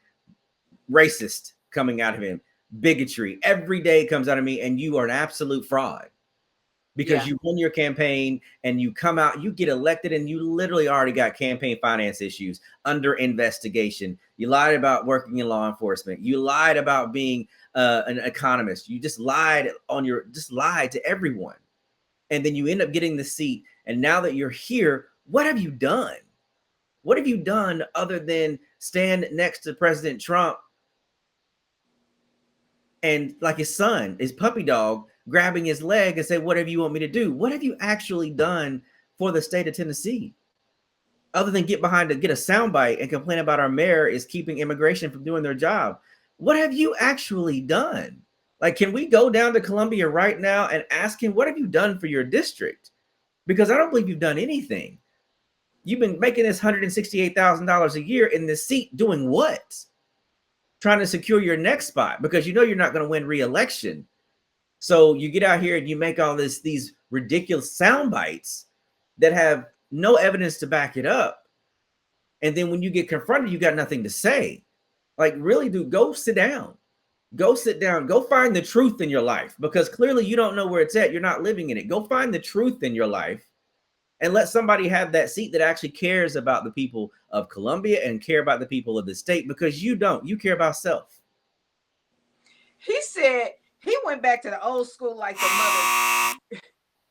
racist coming out of him, bigotry. Every day it comes out of me, and you are an absolute fraud because you won your campaign and you come out, you get elected, and you literally already got campaign finance issues under investigation. You lied about working in law enforcement. You lied about being an economist. You just lied to everyone. And then you end up getting the seat. And now that you're here, what have you done? What have you done other than stand next to President Trump and like his son, his puppy dog, grabbing his leg and say, whatever you want me to do? What have you actually done for the state of Tennessee? Other than get a soundbite and complain about our mayor is keeping immigration from doing their job. What have you actually done? Like, can we go down to Columbia right now and ask him, what have you done for your district? Because I don't believe you've done anything. You've been making this $168,000 a year in this seat doing what? Trying to secure your next spot because you know you're not going to win re-election. So you get out here and you make all these ridiculous sound bites that have no evidence to back it up. And then when you get confronted, you got nothing to say. Like, really, dude, go sit down. Go sit down. Go find the truth in your life because clearly you don't know where it's at. You're not living in it. Go find the truth in your life and let somebody have that seat that actually cares about the people of Columbia and care about the people of the state, because you don't. You care about self. He said he went back to the old school like the mother.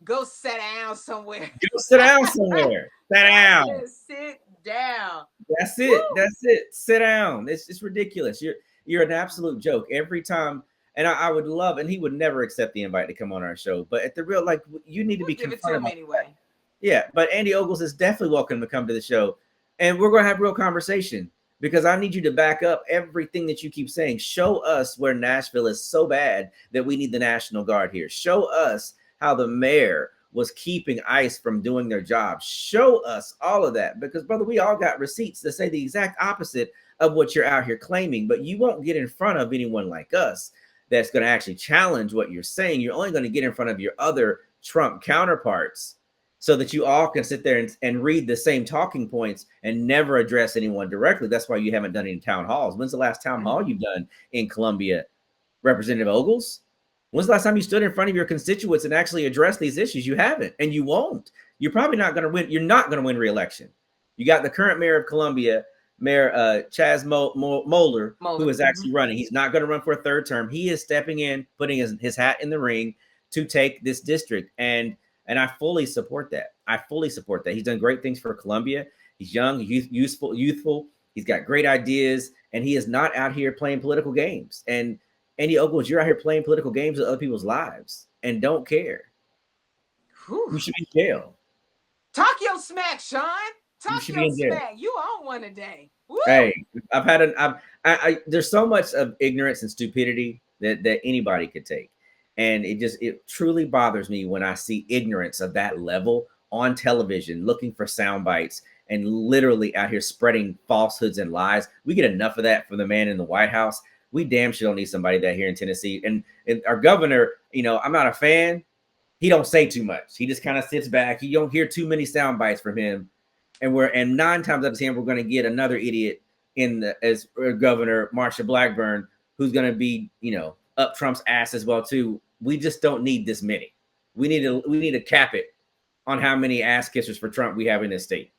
Go sit down somewhere. Go sit down somewhere. Sit down. Sit down. That's it. Woo. That's it. Sit down. It's ridiculous. You're an absolute joke every time. And I would love, and he would never accept the invite to come on our show. But at the real, like, you need to be give it to him anyway. Yeah, but Andy Ogles is definitely welcome to come to the show, and we're gonna have real conversation because I need you to back up everything that you keep saying. Show us where Nashville is so bad that we need the National Guard here. Show us how the mayor was keeping ICE from doing their job. Show us all of that because, brother, we all got receipts that say the exact opposite of what you're out here claiming, but you won't get in front of anyone like us. that's going to actually challenge what you're saying. You're only going to get in front of your other Trump counterparts so that you all can sit there and read the same talking points and never address anyone directly. That's why you haven't done any town halls. When's the last town hall you've done in Columbia, Representative Ogles? When's the last time you stood in front of your constituents and actually addressed these issues? You haven't, and you won't. You're probably not going to win. You're not going to win re-election. You got the current mayor of Columbia, Mayor Chaz Moeller, who is actually running. He's not going to run for a third term. He is stepping in, putting his hat in the ring to take this district. And I fully support that. I fully support that. He's done great things for Columbia. He's young, youthful. He's got great ideas, and he is not out here playing political games. And Andy Ogles, you're out here playing political games with other people's lives and don't care. Whew. You should be in jail. Talk your smack, Sean. Talk your smack. You own one today. Woo! Hey, there's so much of ignorance and stupidity that anybody could take. And it truly bothers me when I see ignorance of that level on television, looking for sound bites and literally out here spreading falsehoods and lies. We get enough of that from the man in the White House. We damn sure don't need somebody that here in Tennessee. And our governor, I'm not a fan. He don't say too much. He just kind of sits back. You don't hear too many sound bites from him. And 9 times out of 10, we're going to get another idiot as Governor Marsha Blackburn, who's going to be, up Trump's ass as well too. We just don't need this many. We need to cap it on how many ass kissers for Trump we have in this state.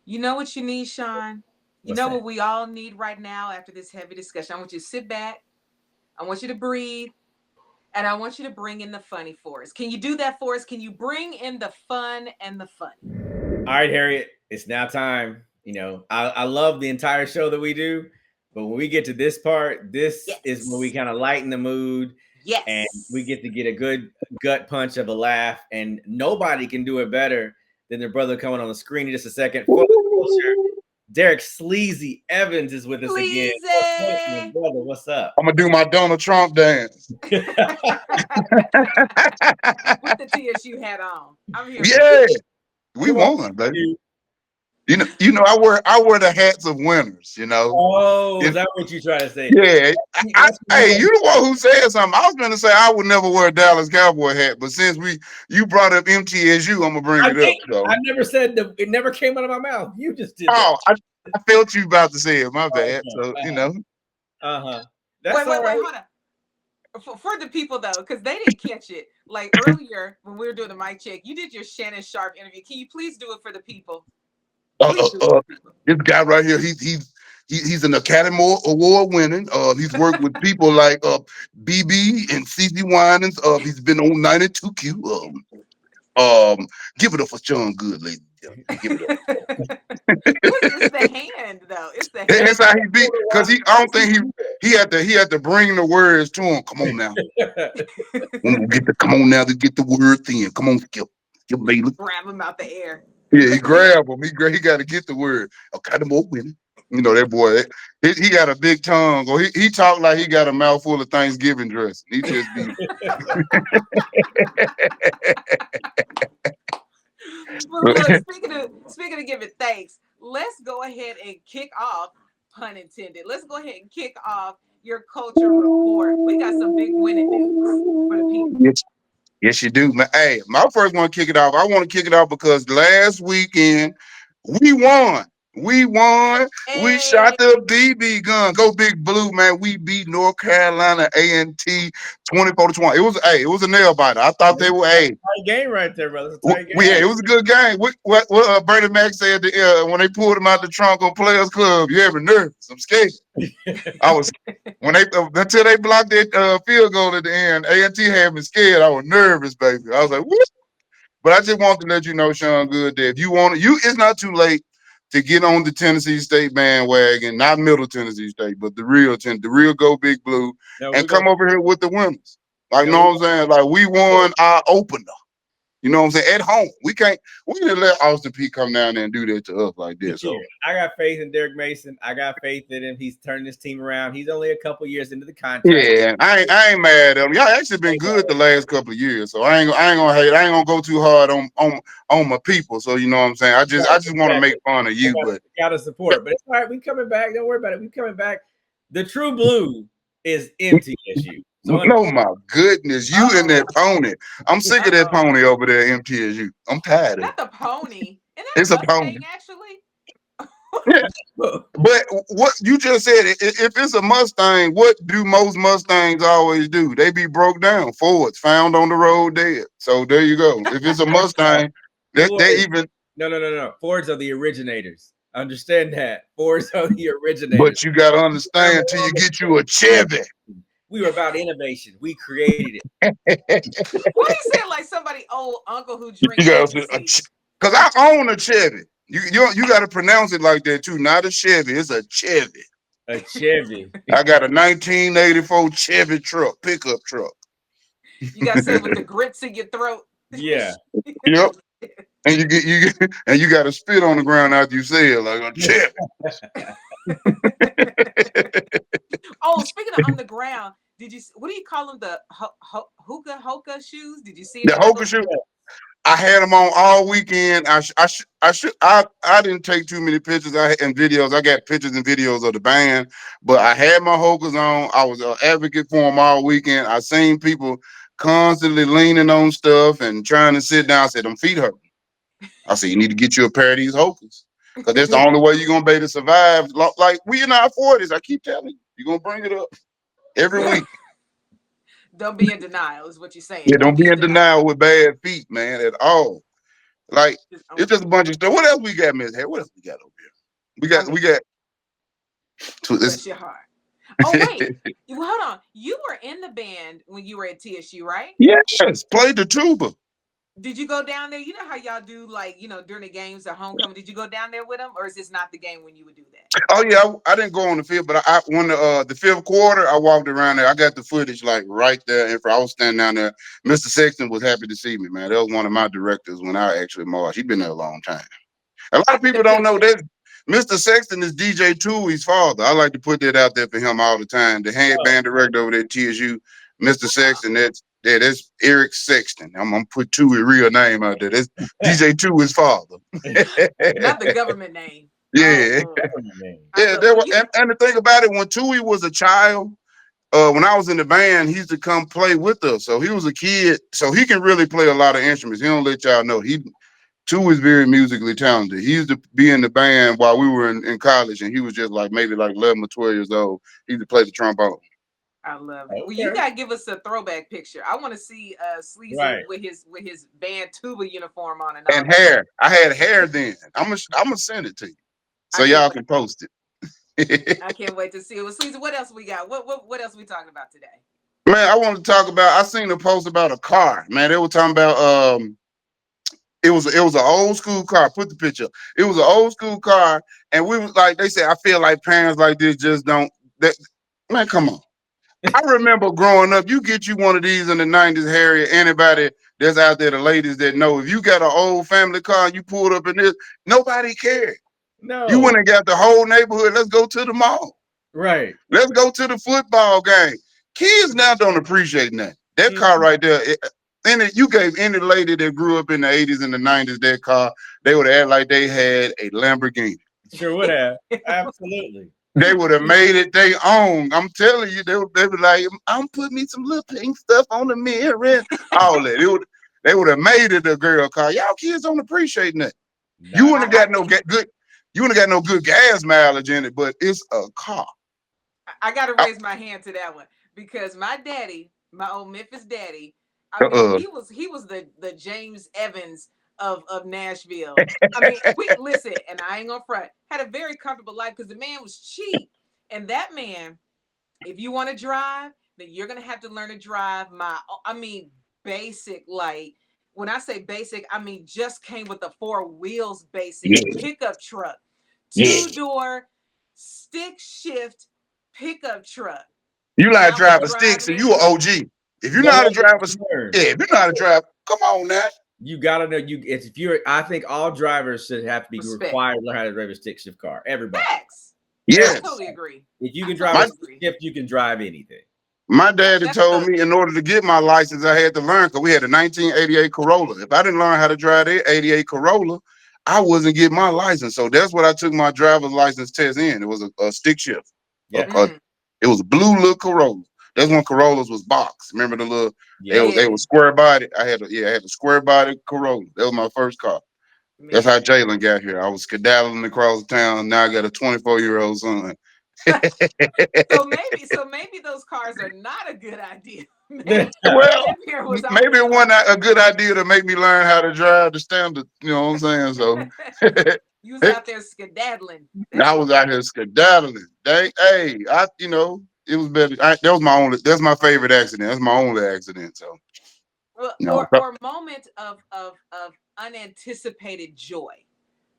You know what you need, Sean? What we all need right now after this heavy discussion? I want you to sit back. I want you to breathe. And I want you to bring in the funny for us. Can you do that for us? Can you bring in the fun and the funny? All right, Harriet, it's now time. I love the entire show that we do, but when we get to this part, this is when we kind of lighten the mood. Yes. And we get to get a good gut punch of a laugh, and nobody can do it better than their brother coming on the screen in just a second. Derek Sleazy Evans is with us again. My brother, what's up? I'm gonna do my Donald Trump dance. With the TSU hat on. I'm here. Yeah, we won, baby. You know, I wear the hats of winners. Oh, is that what you try to say? Yeah. Hey, you the one who said something. I was gonna say I would never wear a Dallas Cowboy hat, but since you brought up MTSU, I'm gonna bring it up. So. I never said that. It never came out of my mouth. You just did. Oh, I felt you about to say it. My bad. So Wait, hold on. For the people though, because they didn't catch it. Like earlier when we were doing the mic check, you did your Shannon Sharpe interview. Can you please do it for the people? This guy right here, he's an Academy Award winning. He's worked with people like BB and CeCe Winans. He's been on 92Q. Give it up for Sean Good, ladies. Give it up. It's the hand though. It's the hand. That's how he beat, because I don't think he had to bring the words to him. Come on now. Come on now to get the words in. Come on, Skip Bayless. Grab him out the air. Yeah, he grabbed him. He got to get the word. Academy winning. That boy. He got a big tongue. Or he talked like he got a mouthful of Thanksgiving dressing. He just be. Look, speaking of giving thanks, let's go ahead and kick off, pun intended. Let's go ahead and kick off your culture report. We got some big winning news for the people. Yes, you do. Hey, my first one to kick it off. I want to kick it off because last weekend we won. We won. Hey. We shot the BB gun. Go Big Blue, man. We beat North Carolina A&T 24-20. It was a nail biter. I thought they were game right there, brother. It was a good game. What Bernie Mac said when they pulled him out the trunk on Players Club. You ever nervous? I'm scared. I was until they blocked that field goal at the end. A&T had me scared. I was nervous, baby. I was like, what? But I just want to let you know, Sean Good, that if you want it's not too late to get on the Tennessee State bandwagon, not Middle Tennessee State, but the real Go Big Blue, and come over here with the winners. Like, you know what I'm saying? Like, we won our opener. You know what I'm saying? At home. We didn't let Austin Peay come down there and do that to us like this. So. I got faith in Derek Mason. I got faith in him. He's turning his team around. He's only a couple years into the contract. Yeah, I ain't mad at him. Y'all actually been good the last couple of years. So I ain't gonna hate. I ain't gonna go too hard on my people. So you know what I'm saying? I just want to make fun of you, but gotta support. But it's all right. We coming back. Don't worry about it. We coming back. The True Blue is MTSU. So Oh my goodness, you and that pony. I'm sick of that pony over there, MTSU. I'm tired of Not it. the pony. And It's that a pony. Mustang, actually. But what you just said, if it's a Mustang, what do most Mustangs always do? They be broke down. Fords found on the road dead. So there you go. If it's a Mustang, they even. No. Fords are the originators. Understand that. Fords are the originators. But you gotta understand till you get you a Chevy. We were about innovation. We created it. Why you saying like somebody old uncle who drinks Because I own a Chevy. You got to pronounce it like that too. Not a Chevy. It's a Chevy. A Chevy. I got a 1984 Chevy truck, pickup truck. You got to say it with the grits in your throat. Yeah. Yep. And you got to spit on the ground after you say it like a Chevy. Oh, speaking of on the ground, what do you call them? The hoka shoes? Did you see The hoka shoes? I had them on all weekend. I didn't take too many pictures and videos. I got pictures and videos of the band, but I had my hokas on. I was an advocate for them all weekend. I seen people constantly leaning on stuff and trying to sit down. I said, them feet hurt. I said, you need to get you a pair of these hokas because that's the only way you're going to be able to survive. Like we in our 40s, I keep telling you, you're going to bring it up every week. Don't be in denial is what you're saying. Yeah, don't be in denial with bad feet, man, at all. Like, it's just a bunch of stuff. What else we got, Miss Harry? What else we got over here? We got. Bless your heart. Oh, wait. Hold on. You were in the band when you were at TSU, right? Yes, played the tuba. Did you go down there? You know how y'all do, like, during the games or homecoming. Did you go down there with them, or is this not the game when you would do that? Oh yeah, I didn't go on the field, but when the fifth quarter, I walked around there. I got the footage like right there, and I was standing down there. Mr. Sexton was happy to see me, man. That was one of my directors when I actually marched. He'd been there a long time. A lot of people don't know that Mr. Sexton is DJ Tui's father. I like to put that out there for him all the time. The head band director over there at TSU, Mr. Sexton. That's Eric Sexton. I'm gonna put Tui real name out there. That's DJ Tui's father. Not the government name. Yeah. Yeah, and the thing about it, when Tui was a child, when I was in the band, he used to come play with us. So he was a kid, so he can really play a lot of instruments. He don't let y'all know. Tui is very musically talented. He used to be in the band while we were in college, and he was just like maybe like 11 or 12 years old. He used to play the trombone. I love it. Well, you gotta give us a throwback picture. I want to see Sleazy with his band tuba uniform on and hair. I had hair then. I'm gonna send it to you so y'all can post it. I can't wait to see it. Well, Sleazy, what else we got? What else we talking about today? Man, I want to talk about. I seen a post about a car. Man, they were talking about It was an old school car. Put the picture up. It was an old school car, and we was like, they said, I feel like parents like this just don't. Man, come on. I remember growing up. You get you one of these in the 90s, Harry. Anybody that's out there, the ladies that know, if you got an old family car and you pulled up in this, nobody cared. No, you went and got the whole neighborhood. Let's go to the mall. Right. Let's go to the football game. Kids now don't appreciate that. That car right there. You gave any lady that grew up in the 80s and the 90s that car, they would act like they had a Lamborghini. Sure would have. Absolutely. They would have made it their own. I'm telling you, they would be like, I'm putting me some little pink stuff on the mirror and all that. They would have made it a girl car. Y'all kids don't appreciate that. No. You wouldn't have got no good. You wouldn't have got no good gas mileage in it, but it's a car. I got to raise my hand to that one because my daddy, my old Memphis daddy, I mean, he was the James Evans of Nashville. I mean, listen, and I ain't gonna front, had a very comfortable life because the man was cheap. And that man, if you want to drive, then you're gonna have to learn to drive basic, like when I say basic, I mean just came with the 4 wheels basic pickup truck, 2-door stick shift pickup truck. You like to drive a stick, so you an OG. If you know how to drive if you know how to drive, come on now. You gotta know I think all drivers should have to be required to learn how to drive a stick shift car. Everybody. Facts. Yes. I totally agree. If you can drive a stick shift, you can drive anything. My daddy told me in order to get my license, I had to learn because we had a 1988 Corolla. If I didn't learn how to drive that 88 Corolla, I wasn't getting my license. So that's what I took my driver's license test in. It was a stick shift. Yeah. It was a blue little Corolla. That's when Corollas was boxed. Remember the little? Yeah. They was square body. I had a square body Corolla. That was my first car. That's how Man. Jalen got here. I was skedaddling across the town. Now I got a 24-year-old son. So maybe those cars are not a good idea. Maybe Well, Chip here was maybe it always wasn't a good idea to make me learn how to drive the standard. You know what I'm saying? So you was out there skedaddling. I was out here skedaddling. Hey, it was better. That's my favorite accident. That's my only accident. So no. Or moment of unanticipated joy.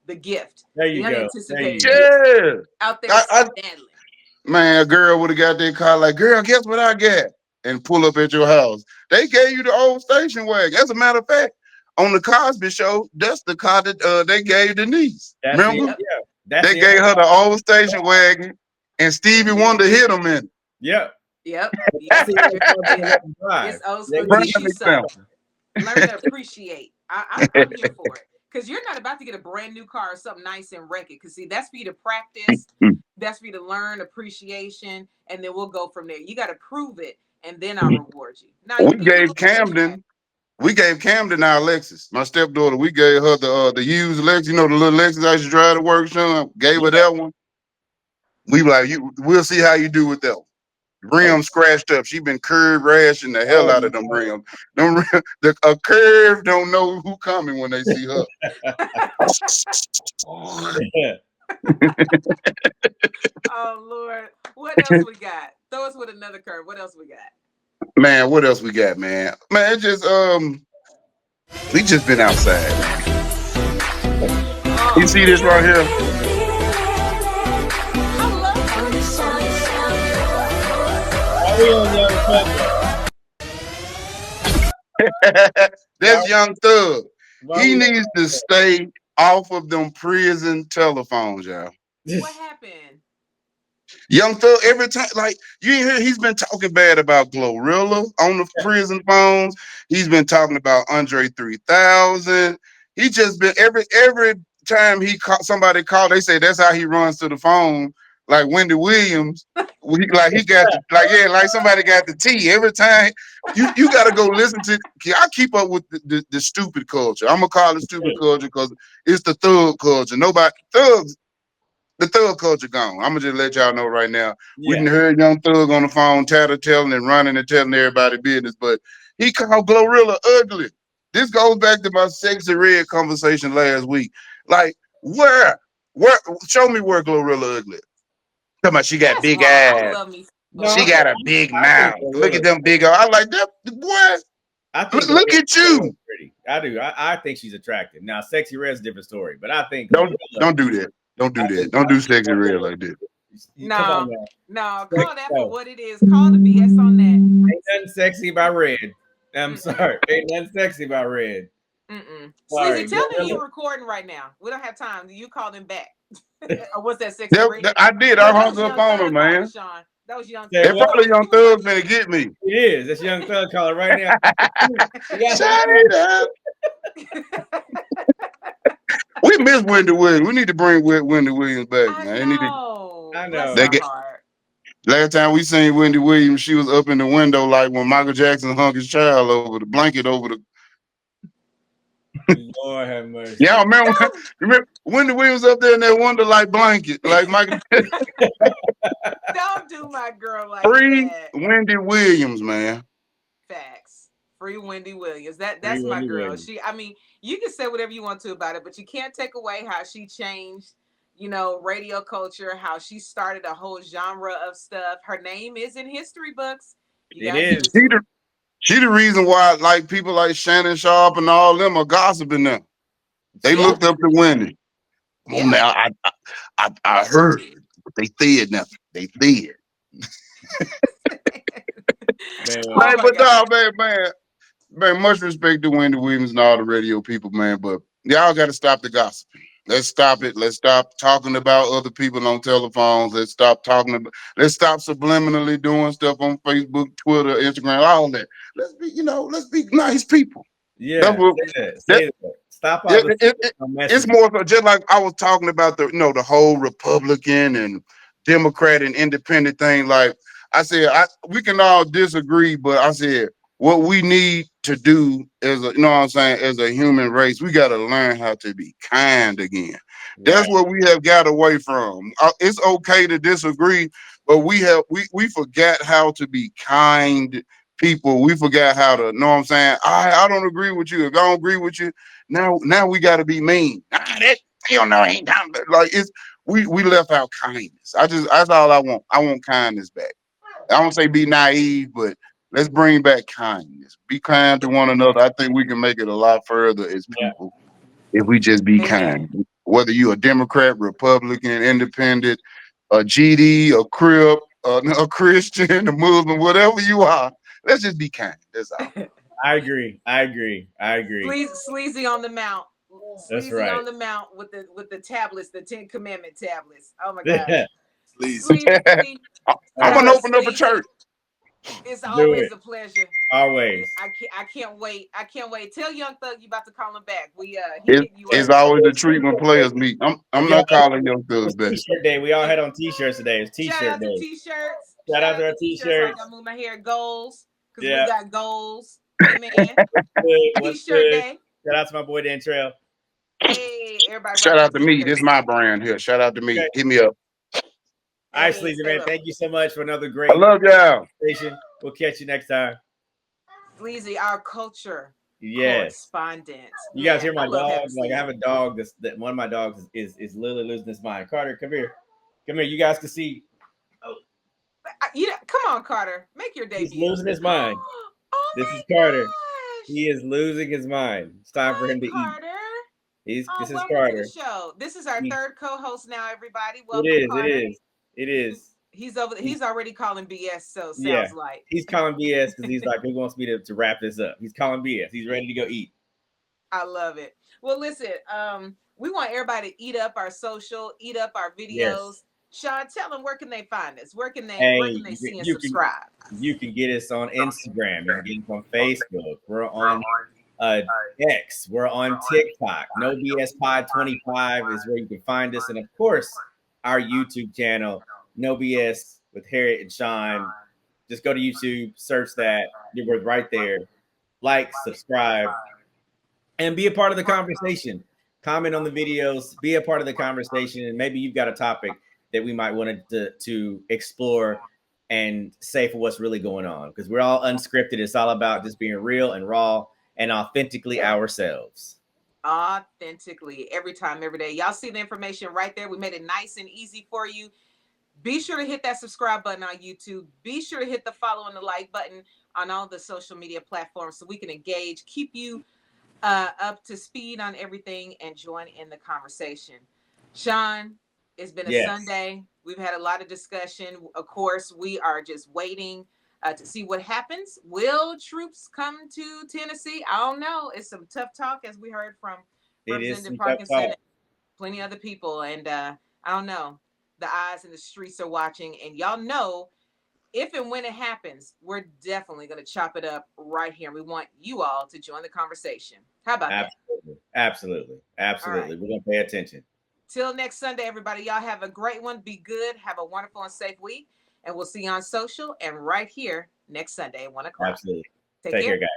The gift. There you the go. Unanticipated Yeah. gift. Out there skedaddling. Man, a girl would have got their car like, girl, guess what I got? And pull up at your house. They gave you the old station wagon. As a matter of fact, on the Cosby Show, that's the car that they gave Denise. Remember? They gave her the old station wagon, and Stevie Wonder hit them in it. Yep. Yep. It's old school. Teach you something. Learn to appreciate. I'm here for it. Because you're not about to get a brand new car or something nice and wreck it. Because see, that's for you to practice. That's for you to learn appreciation. And then we'll go from there. You got to prove it. And then I'll reward you. Now, We gave Camden our Lexus. My stepdaughter, we gave her the used Lexus. You know, the little Lexus I used to drive to work, Sean. Gave her that one. We like, we'll see how you do with that one. Rim scratched up. She been curve rashing the hell out of them rims. A curve don't know who coming when they see her. Oh Lord, what else we got? Throw us with another curve. What else we got? Man, what else we got, man? Man, it just we just been outside, man. You see this right here? That's Young Thug. He needs to stay off of them prison telephones, y'all. What happened? Young Thug, every time, like, you ain't hear, he's been talking bad about Glorilla on the prison phones. He's been talking about Andre 3000. He just been every time somebody called, they say that's how he runs to the phone. Like Wendy Williams, he got like somebody got the tea every time. You got to go listen to. I keep up with the stupid culture. I'm gonna call it stupid culture because it's the thug culture. The thug culture gone. I'm gonna just let y'all know right now. We didn't heard Young Thug on the phone, telling and running and telling everybody business, but he called Glorilla ugly. This goes back to my Sexy Red conversation last week. Like, where? Show me where Glorilla ugly. Talking about she got big eyes. She got a big mouth. Look at them big eyes. I like that. Boy, look at you. Pretty. I do. I think she's attractive. Now, Sexy Red's a different story, but I think don't do that. Don't do that. Don't do Sexy Red like that. No, call that for what it is. Call the BS on that. Ain't nothing sexy about Red. I'm sorry. Ain't nothing sexy about Red. Sleazy, tell them you're recording right now. We don't have time. You call them back. Or what's that Sexy Red? I did. I hung up on her, man. That was Young Thug. That probably Young Thug gonna get me. It is. That's Young Thug calling right now. Shut it up. We miss Wendy Williams. We need to bring Wendy Williams back, man. I know. Last time we seen Wendy Williams, she was up in the window like when Michael Jackson hung his child over the blanket over the. Lord have mercy. Yeah, remember Wendy Williams up there in that Wonderlight blanket, like Michael. Don't do my girl like Free that. Wendy Williams, man. Facts. Free Wendy Williams. That's my girl. Williams. You can say whatever you want to about it, but you can't take away how she changed, radio culture, how she started a whole genre of stuff. Her name is in history books. It is. She the reason why like people like Shannon Sharp and all them are gossiping now. They looked up to Wendy. Come on now, I heard, but they said nothing. They said. Man, much respect to Wendy Williams and all the radio people, man. But y'all got to stop the gossiping. Let's stop it. Let's stop talking about other people on telephones. Let's stop subliminally doing stuff on Facebook, Twitter, Instagram, all that. Let's be nice people. Yeah. Stop all it's more so just like I was talking about the whole Republican and Democrat and independent thing. Like, I said, we can all disagree, but I said, what we need to do as a, you know what I'm saying, as a human race, we got to learn how to be kind again. That's Right. what we have got away from. It's okay to disagree, but we forgot how to be kind people. We forgot how to, know what I'm saying? I don't agree with you. If I don't agree with you, now we got to be mean. That you know ain't down like it's we left out kindness. That's all I want. I want kindness back. I don't say be naive, but let's bring back kindness. Be kind to one another. I think we can make it a lot further as Yeah. people if we just be Amen. kind. Whether you a Democrat, Republican, Independent, a GD, a Crip, a Christian, a Muslim, whatever you are, let's just be kind. That's all. I agree. I agree. I agree. Sleazy on the mount. That's Sleazy right. on the mount with the tablets, the 10 Commandment tablets. Oh my gosh. Please. Sleazy. I'm gonna open up a Sleazy. church. It's Do always it. a pleasure. Always. I can't wait. I can't wait. Tell Young Thug you about to call him back. He It's, hit you it's up. always a treat when players meet. I'm not calling your thugs It's back. T-shirt day. We all had on T-shirts today. It's Shout T-shirt out to day. t-shirts. Shout out to our I T-shirts. gotta move my hair goals. Because Yeah. we got goals. Amen. What's T-shirt good? day. Shout out to my boy Dan Trail. Hey, everybody. Shout out to rocking me. t-shirts. This is my brand here. Shout out to me. Okay. Hit me up. All right, Hey, Sleazy say man. look. Thank you so much for another I great love y'all. conversation. We'll catch you next time. Sleazy, our culture Yes. correspondent. You guys Man, hear my I love dog? having Like I have Sleazy. a dog that one of my dogs is literally losing his mind. Carter, come here. Come here. You guys can see Come on, Carter. Make your he's debut. losing his mind. Oh This my is Carter. gosh. He is losing his mind. It's time for him to eat. Carter. This is Welcome Carter. to the show. This is our He- third co-host now, everybody. It Welcome, is. Carter. It is. It is. He's already calling BS, so sounds Yeah. like. He's calling BS because he's like, he wants me to wrap this up. He's calling BS. He's ready to go eat. I love it. Well, listen, we want everybody to eat up our social, eat up our videos. Yes. Sean, tell them where can they find us? Where can they see and you subscribe? You can get us on Instagram. You can get us on Facebook. We're on X. We're on TikTok. No BS Pod 25 is where you can find us. And of course, our YouTube channel, No BS with Harriet and Sean. Just go to YouTube, search that. We're right there. Like, subscribe, and be a part of the conversation. Comment on the videos, be a part of the conversation, and maybe you've got a topic that we might want to explore and say for what's really going on, because we're all unscripted. It's all about just being real and raw and authentically ourselves. Authentically, every time, every day. Y'all see the information right there. We made it nice and easy for you. Be sure to hit that subscribe button on YouTube. Be sure to hit the follow and the like button on all the social media platforms so we can engage, keep you up to speed on everything, and join in the conversation. Sean, it's been a Sunday. We've had a lot of discussion. Of course, we are just waiting to see what happens. Will troops come to Tennessee? I don't know. It's some tough talk, as we heard from Representative Parkinson and plenty other people. And I don't know. The eyes in the streets are watching. And y'all know, if and when it happens, we're definitely going to chop it up right here. We want you all to join the conversation. How about that? Absolutely. Right. We're going to pay attention. Till next Sunday, everybody. Y'all have a great one. Be good. Have a wonderful and safe week. And we'll see you on social and right here next Sunday at 1 o'clock. Absolutely. Take care, guys.